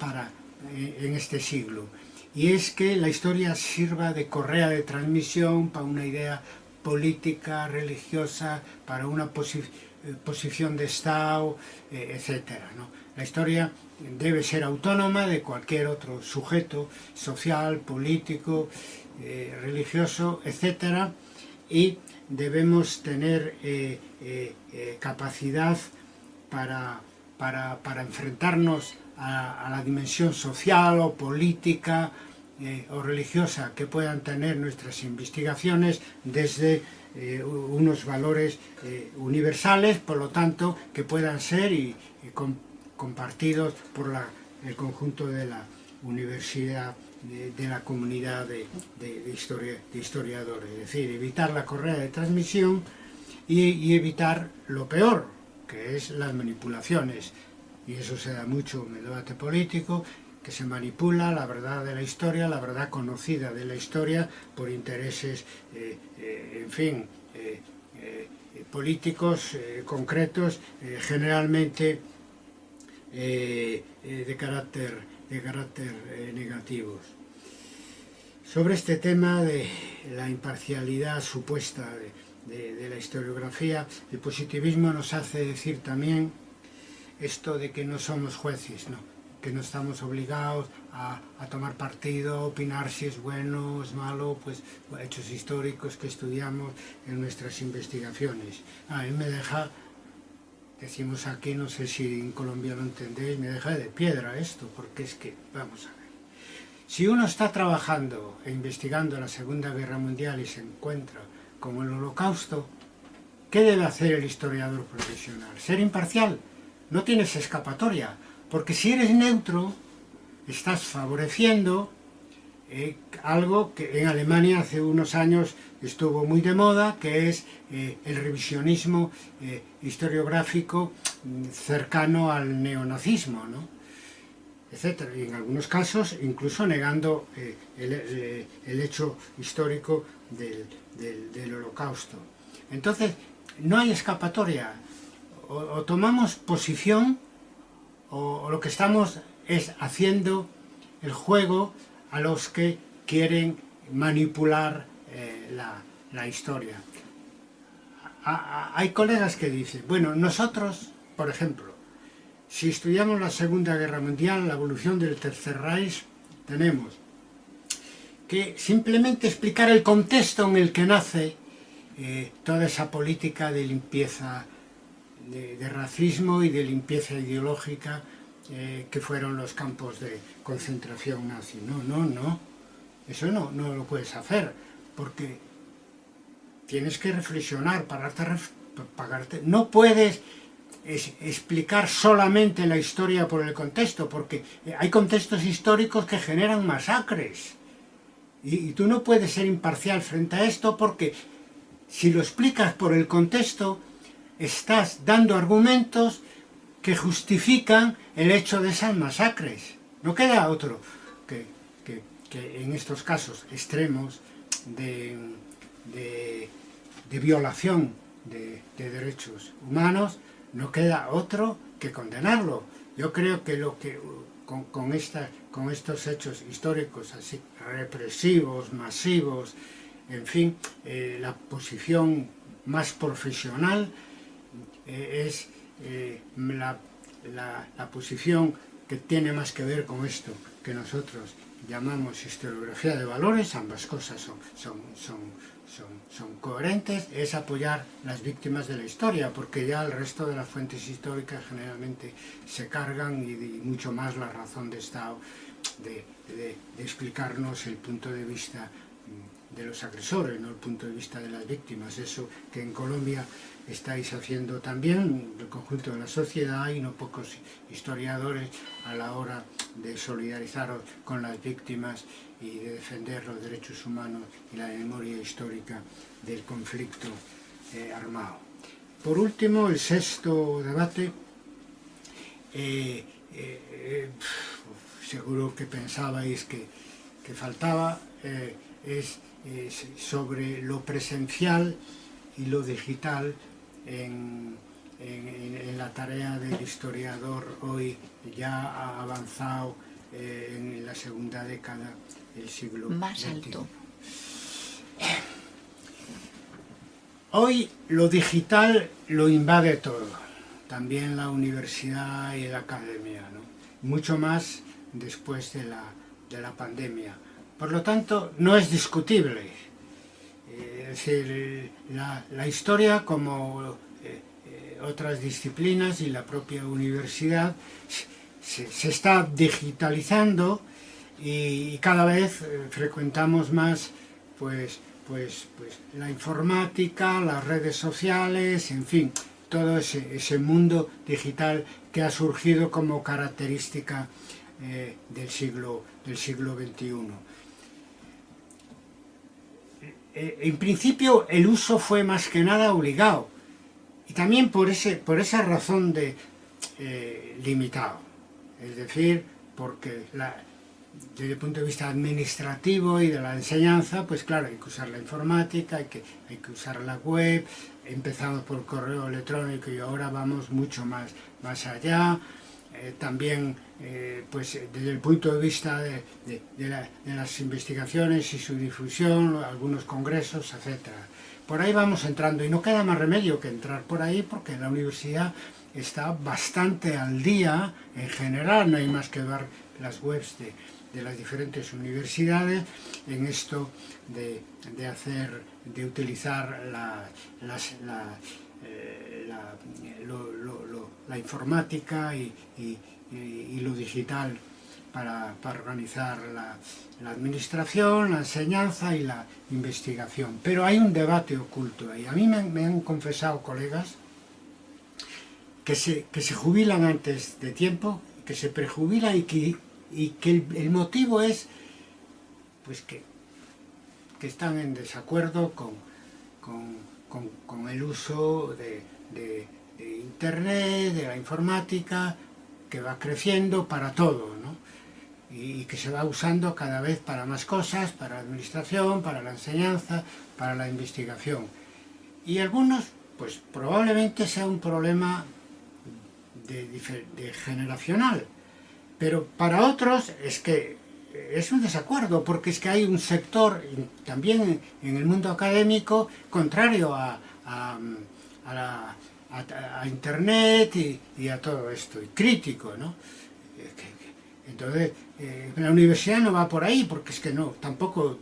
en este siglo, y es que la historia sirva de correa de transmisión para una idea política, religiosa, para una posición de Estado, etcétera, ¿no? La historia debe ser autónoma de cualquier otro sujeto social, político, religioso, etcétera, y debemos tener capacidad para enfrentarnos a la dimensión social o política o religiosa que puedan tener nuestras investigaciones desde unos valores universales, por lo tanto, que puedan ser compartidos por el conjunto de la universidad, de la comunidad de historiadores. Es decir, evitar la correa de transmisión y evitar lo peor, que es las manipulaciones. Y eso se da mucho en el debate político, que se manipula la verdad de la historia, la verdad conocida de la historia, por intereses, políticos concretos, generalmente de carácter negativos. Sobre este tema de la imparcialidad supuesta de la historiografía, el positivismo nos hace decir también esto de que no somos jueces, ¿no? Que no estamos obligados a tomar partido, a opinar si es bueno o es malo, pues hechos históricos que estudiamos en nuestras investigaciones. A mí me deja, decimos aquí, no sé si en Colombia lo entendéis, me deja de piedra esto, porque es que, vamos a ver, si uno está trabajando e investigando la Segunda Guerra Mundial y se encuentra con el Holocausto, ¿qué debe hacer el historiador profesional? ¿Ser imparcial? No tienes escapatoria, porque si eres neutro, estás favoreciendo algo que en Alemania hace unos años estuvo muy de moda, que es el revisionismo historiográfico cercano al neonazismo, ¿no? Etcétera. Y en algunos casos incluso negando el hecho histórico del Holocausto. Entonces, no hay escapatoria. O tomamos posición o lo que estamos es haciendo el juego a los que quieren manipular la historia. Hay colegas que dicen, bueno, nosotros, por ejemplo, si estudiamos la Segunda Guerra Mundial, la evolución del Tercer Reich, tenemos que simplemente explicar el contexto en el que nace toda esa política de limpieza de racismo y de limpieza ideológica que fueron los campos de concentración nazi. No, eso no lo puedes hacer, porque tienes que reflexionar, pagarte. No puedes explicar solamente la historia por el contexto, porque hay contextos históricos que generan masacres. Y tú no puedes ser imparcial frente a esto, porque si lo explicas por el contexto, estás dando argumentos que justifican el hecho de esas masacres. No queda otro que en estos casos extremos de violación de derechos humanos, no queda otro que condenarlo. Yo creo que con estos hechos históricos así represivos, masivos, en fin, la posición más profesional es la posición que tiene más que ver con esto que nosotros llamamos historiografía de valores. Ambas cosas son coherentes, es apoyar las víctimas de la historia, porque ya el resto de las fuentes históricas generalmente se cargan y mucho más la razón de Estado de explicarnos el punto de vista de los agresores, no el punto de vista de las víctimas. Eso que en Colombia estáis haciendo también, el conjunto de la sociedad, y no pocos historiadores a la hora de solidarizaros con las víctimas y de defender los derechos humanos y la memoria histórica del conflicto armado. Por último, el sexto debate, seguro que pensabais que faltaba, es sobre lo presencial y lo digital en la tarea del historiador hoy ya avanzado en la segunda década del siglo XXI. Más alto. Hoy lo digital lo invade todo, también la universidad y la academia, ¿no? Mucho más después de la pandemia. Por lo tanto, no es discutible. Es decir, la historia, como otras disciplinas y la propia universidad, se está digitalizando y cada vez frecuentamos más pues la informática, las redes sociales, en fin, todo ese mundo digital que ha surgido como característica del siglo XXI. En principio el uso fue más que nada obligado y también por esa razón de limitado, es decir, porque desde el punto de vista administrativo y de la enseñanza, pues claro, hay que usar la informática, hay que usar la web, empezamos por correo electrónico y ahora vamos mucho más allá. También pues desde el punto de vista de las investigaciones y su difusión, algunos congresos, etc. Por ahí vamos entrando y no queda más remedio que entrar por ahí, porque la universidad está bastante al día en general, no hay más que ver las webs de las diferentes universidades en esto de utilizar la informática y lo digital para organizar la administración, la enseñanza y la investigación. Pero hay un debate oculto ahí. A mí me han confesado colegas que se jubilan antes de tiempo, que se prejubilan y que el motivo es pues que están en desacuerdo con el uso de Internet, de la informática, que va creciendo para todo, ¿no? Y que se va usando cada vez para más cosas, para la administración, para la enseñanza, para la investigación. Y algunos, pues probablemente sea un problema de generacional, pero para otros es que es un desacuerdo, porque es que hay un sector también en el mundo académico contrario a Internet y a todo esto, y crítico, ¿no? Entonces, la universidad no va por ahí, porque es que no, tampoco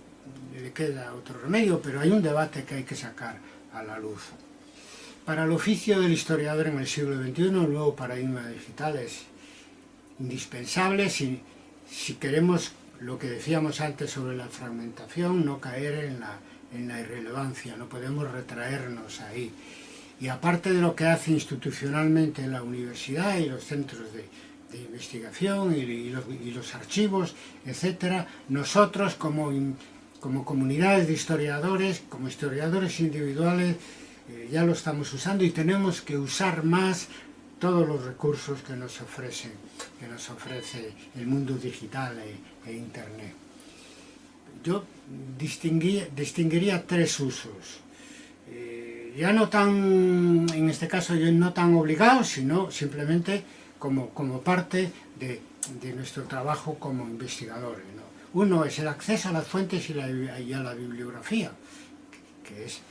le queda otro remedio, pero hay un debate que hay que sacar a la luz. Para el oficio del historiador en el siglo XXI, el nuevo paradigma digital es indispensable si queremos, lo que decíamos antes sobre la fragmentación, no caer en la irrelevancia, no podemos retraernos ahí. Y aparte de lo que hace institucionalmente la universidad y los centros de investigación y los archivos, etcétera, nosotros como comunidades de historiadores, como historiadores individuales, ya lo estamos usando y tenemos que usar más todos los recursos que nos ofrece el mundo digital e Internet. Yo distinguiría tres usos. Ya no tan, en este caso yo no tan obligado, sino simplemente como parte de nuestro trabajo como investigadores, ¿no? Uno es el acceso a las fuentes y a la bibliografía, que es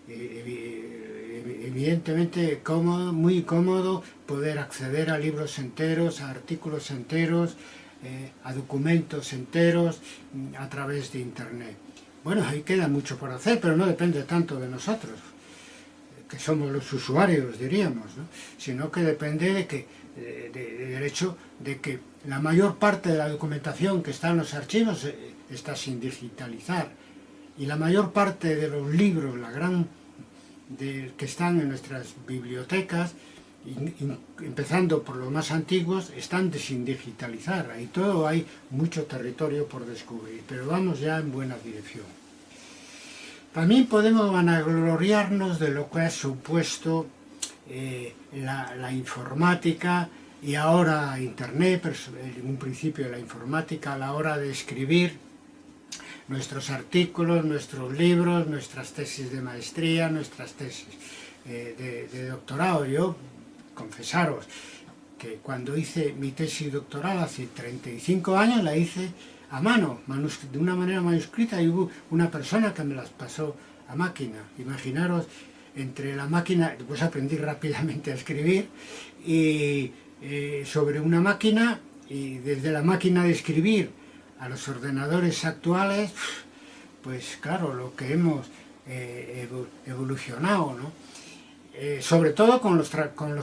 evidentemente cómodo, muy cómodo poder acceder a libros enteros, a artículos enteros, a documentos enteros a través de Internet. Bueno, ahí queda mucho por hacer, pero no depende tanto de nosotros, que somos los usuarios, diríamos, ¿no? Sino que depende del hecho de que la mayor parte de la documentación que está en los archivos está sin digitalizar, y la mayor parte de los libros, que están en nuestras bibliotecas, empezando por los más antiguos, están sin digitalizar. Ahí todo hay mucho territorio por descubrir, pero vamos ya en buena dirección. También podemos vanagloriarnos de lo que ha supuesto la informática y ahora Internet, pero en un principio la informática a la hora de escribir nuestros artículos, nuestros libros, nuestras tesis de maestría, nuestras tesis de doctorado. Yo, confesaros que cuando hice mi tesis doctoral hace 35 años, la hice a mano, de una manera manuscrita, y hubo una persona que me las pasó a máquina. Imaginaros, entre la máquina, pues aprendí rápidamente a escribir, y sobre una máquina, y desde la máquina de escribir a los ordenadores actuales, pues claro, lo que hemos evolucionado, ¿no? Sobre todo con los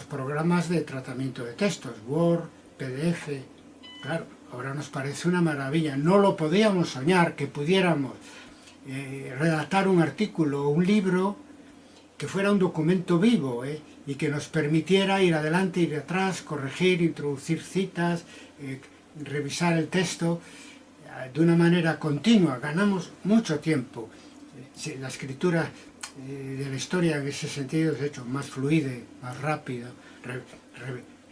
programas de tratamiento de textos, Word, PDF, claro, ahora nos parece una maravilla. No lo podíamos soñar, que pudiéramos redactar un artículo o un libro que fuera un documento vivo, y que nos permitiera ir adelante, ir atrás, corregir, introducir citas, revisar el texto de una manera continua. Ganamos mucho tiempo. La escritura de la historia en ese sentido es hecho más fluida, más rápido,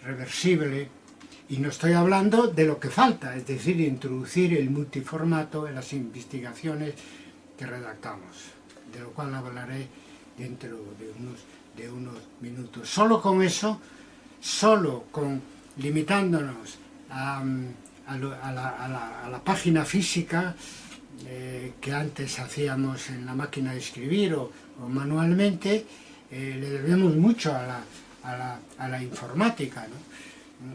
reversible, y no estoy hablando de lo que falta, es decir, introducir el multiformato en las investigaciones que redactamos, de lo cual hablaré dentro de unos minutos. Solo con eso, limitándonos a la página física que antes hacíamos en la máquina de escribir o manualmente, le debemos mucho a la informática, ¿no?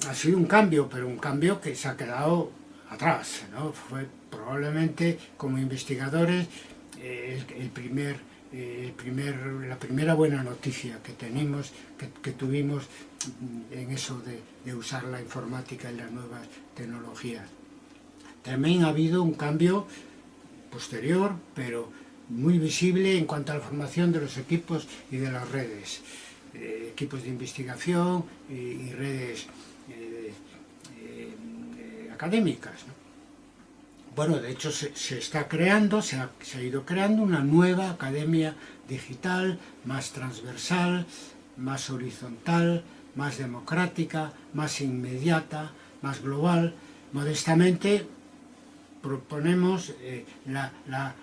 Ha sido un cambio, pero un cambio que se ha quedado atrás, ¿no? Fue probablemente, como investigadores, la primera buena noticia que tuvimos en eso de usar la informática y las nuevas tecnologías. también ha habido un cambio posterior, pero muy visible en cuanto a la formación de los equipos y de las redes, equipos de investigación y redes académicas, ¿no? Bueno, de hecho se está creando, se ha ido creando una nueva academia digital, más transversal, más horizontal, más democrática, más inmediata, más global. Modestamente proponemos la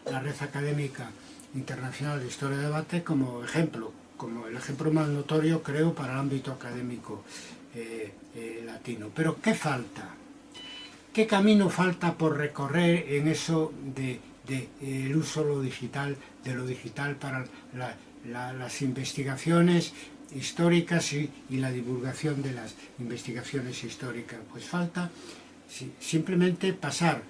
Red Académica Internacional de Historia y Debate como ejemplo, como el ejemplo más notorio, creo, para el ámbito académico latino. Pero ¿qué falta? ¿Qué camino falta por recorrer en eso del uso de lo digital para las investigaciones históricas y la divulgación de las investigaciones históricas? Pues falta simplemente pasar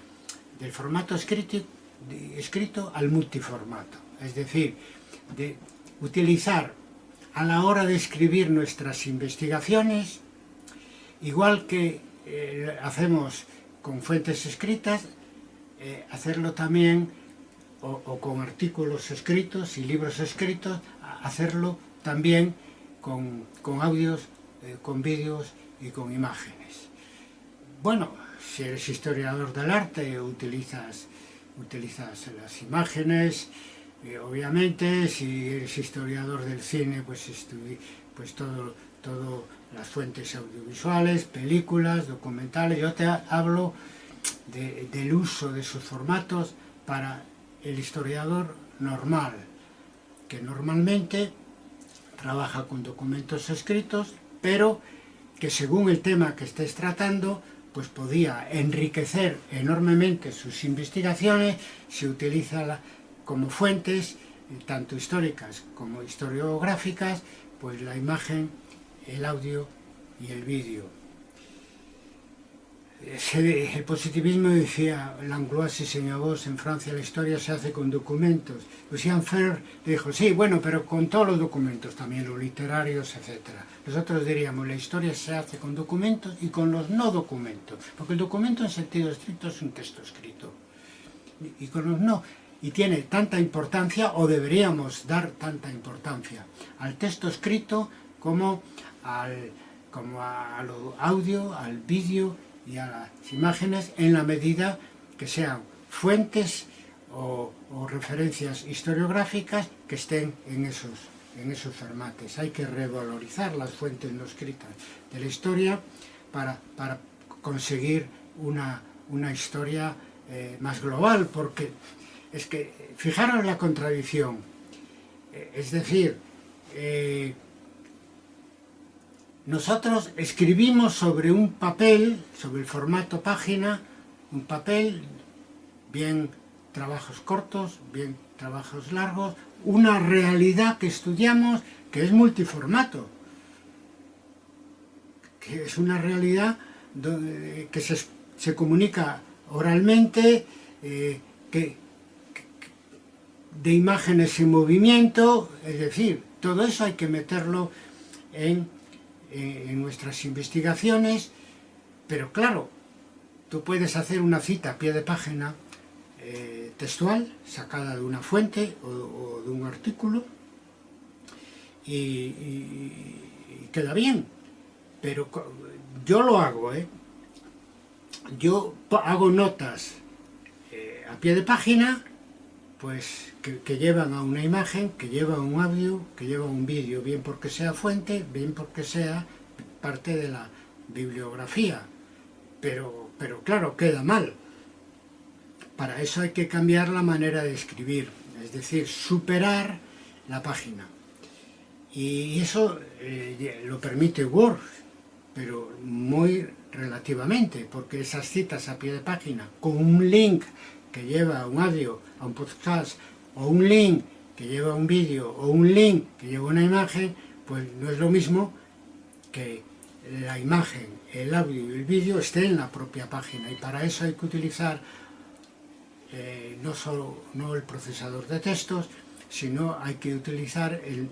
del formato escrito al multiformato, es decir, de utilizar a la hora de escribir nuestras investigaciones, igual que hacemos con fuentes escritas, hacerlo también, o con artículos escritos y libros escritos, hacerlo también con audios, con vídeos y con imágenes. Bueno, si eres historiador del arte, utilizas las imágenes, obviamente. Si eres historiador del cine, pues todo las fuentes audiovisuales, películas, documentales. Yo te hablo del uso de esos formatos para el historiador normal, que normalmente trabaja con documentos escritos, pero que según el tema que estés tratando, pues podía enriquecer enormemente sus investigaciones si utiliza como fuentes, tanto históricas como historiográficas, pues la imagen, el audio y el vídeo. El positivismo, decía Langlois y Señavos, en Francia la historia se hace con documentos. Lucien Febvre dijo, sí, bueno, pero con todos los documentos, también los literarios, etc. Nosotros diríamos, la historia se hace con documentos y con los no documentos, porque el documento en sentido estricto es un texto escrito. Y con los no, y tiene tanta importancia, o deberíamos dar tanta importancia, al texto escrito como al audio, al vídeo y a las imágenes, en la medida que sean fuentes o referencias historiográficas que estén en esos formatos. Hay que revalorizar las fuentes no escritas de la historia para conseguir una historia más global, porque es que, fijaros la contradicción, es decir, nosotros escribimos sobre un papel, sobre el formato página, un papel, bien trabajos cortos, bien trabajos largos, una realidad que estudiamos que es multiformato, que es una realidad que se comunica oralmente, de imágenes en movimiento, es decir, todo eso hay que meterlo en nuestras investigaciones, pero claro, tú puedes hacer una cita a pie de página textual, sacada de una fuente o de un artículo, y queda bien, pero yo lo hago, yo hago notas a pie de página, pues que llevan a una imagen, que llevan a un audio, que llevan a un vídeo, bien porque sea fuente, bien porque sea parte de la bibliografía, pero claro, queda mal. Para eso hay que cambiar la manera de escribir, es decir, superar la página. Y eso lo permite Word, pero muy relativamente, porque esas citas a pie de página, con un link que lleva a un audio, a un podcast, o un link que lleva a un vídeo, o un link que lleva una imagen, pues no es lo mismo que la imagen, el audio y el vídeo estén en la propia página. Y para eso hay que utilizar no el procesador de textos, sino hay que utilizar el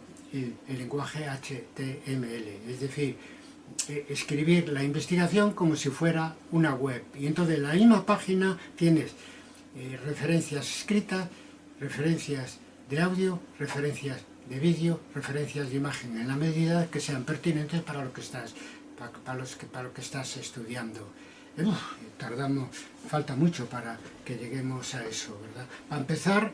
lenguaje HTML, es decir, escribir la investigación como si fuera una web. Y entonces en la misma página tienes referencias escritas, referencias de audio, referencias de vídeo, referencias de imagen, en la medida que sean pertinentes para lo que estás, para lo que estás estudiando. Falta mucho para que lleguemos a eso, ¿verdad? Para empezar,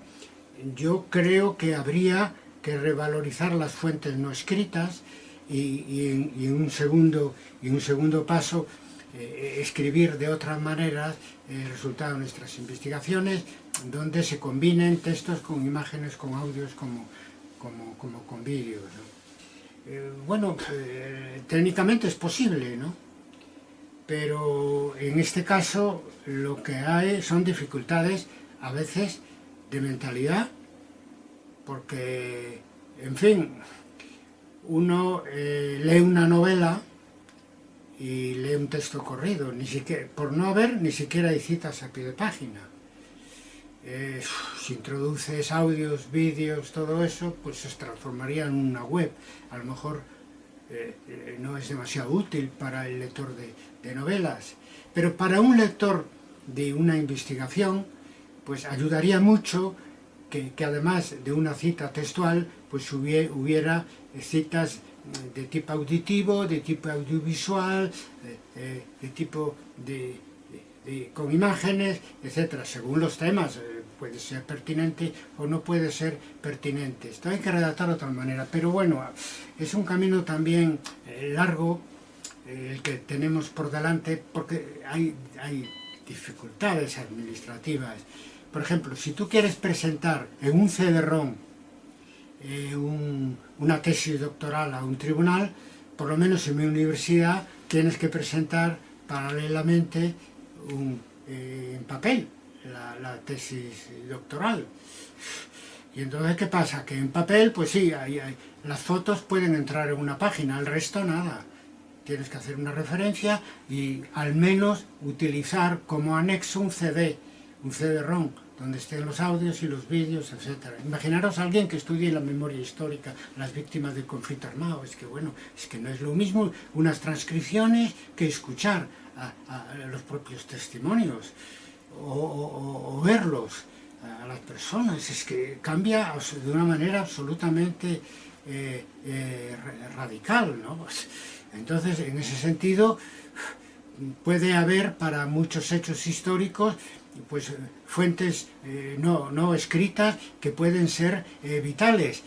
yo creo que habría que revalorizar las fuentes no escritas y en un segundo paso escribir de otras maneras el resultado de nuestras investigaciones, donde se combinen textos con imágenes, con audios, como con vídeos, ¿no? Técnicamente es posible, ¿no? Pero en este caso lo que hay son dificultades a veces de mentalidad, porque, en fin, uno lee una novela y lee un texto corrido, por no haber ni siquiera hay citas a pie de página. Si introduces audios, vídeos, todo eso, pues se transformaría en una web. A lo mejor no es demasiado útil para el lector de novelas, pero para un lector de una investigación, pues ayudaría mucho que además de una cita textual, pues hubiera citas de tipo auditivo, de tipo audiovisual, de tipo con imágenes, etcétera. Según los temas, puede ser pertinente o no puede ser pertinente. Esto hay que redactar de otra manera, pero bueno, es un camino también largo el que tenemos por delante, porque hay dificultades administrativas. Por ejemplo, si tú quieres presentar en un CD-ROM una tesis doctoral a un tribunal, por lo menos en mi universidad tienes que presentar paralelamente en papel la tesis doctoral. Y entonces, ¿qué pasa? Que en papel, pues sí, las fotos pueden entrar en una página, el resto nada. Tienes que hacer una referencia y al menos utilizar como anexo un CD-ROM, donde estén los audios y los vídeos, etc. Imaginaros a alguien que estudie la memoria histórica, las víctimas del conflicto armado. Es que no es lo mismo unas transcripciones que escuchar a los propios testimonios o verlos a las personas. Es que cambia de una manera absolutamente radical, ¿no? Entonces, en ese sentido, puede haber para muchos hechos históricos pues fuentes no escritas que pueden ser vitales,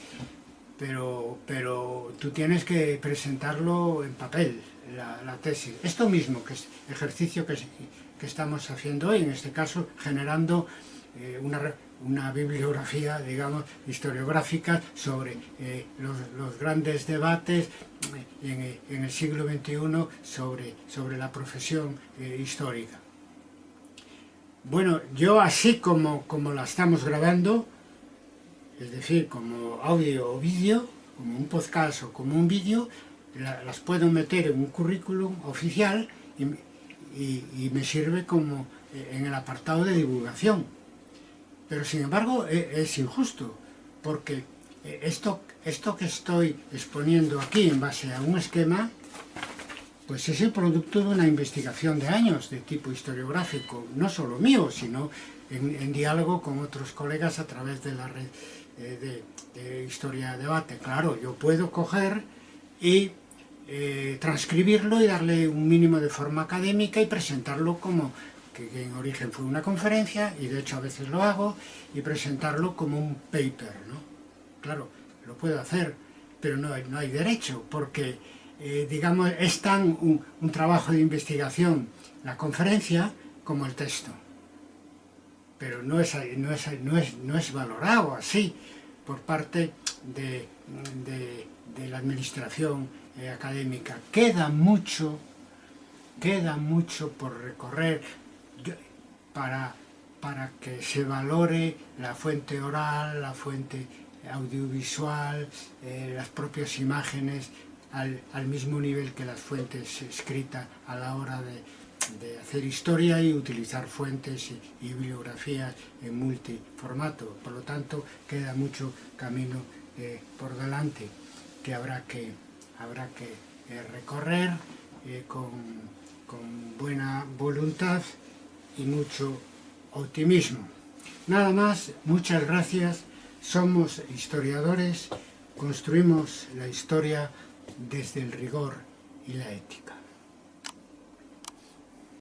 pero tú tienes que presentarlo en papel, la tesis. Esto mismo, que es ejercicio que estamos haciendo hoy, en este caso generando una bibliografía, digamos, historiográfica sobre los grandes debates en el siglo XXI sobre la profesión histórica. Bueno, yo así como la estamos grabando, es decir, como audio o vídeo, como un podcast o como un vídeo, las puedo meter en un currículum oficial y me sirve como en el apartado de divulgación. Pero sin embargo es injusto, porque esto que estoy exponiendo aquí en base a un esquema, pues es el producto de una investigación de años de tipo historiográfico, no solo mío, sino en diálogo con otros colegas a través de la red de Historia Debate. Claro, yo puedo coger y transcribirlo y darle un mínimo de forma académica y presentarlo como que en origen fue una conferencia, y de hecho a veces lo hago, y presentarlo como un paper, ¿no? Claro, lo puedo hacer, pero no hay derecho, porque digamos, es tan un trabajo de investigación la conferencia como el texto. Pero no es valorado así por parte de la administración académica. Queda mucho por recorrer para que se valore la fuente oral, la fuente audiovisual, las propias imágenes al mismo nivel que las fuentes escritas a la hora de hacer historia y utilizar fuentes y bibliografías en multiformato. Por lo tanto, queda mucho camino por delante que habrá que recorrer con buena voluntad y mucho optimismo. Nada más, muchas gracias. Somos historiadores, construimos la historia desde el rigor y la ética.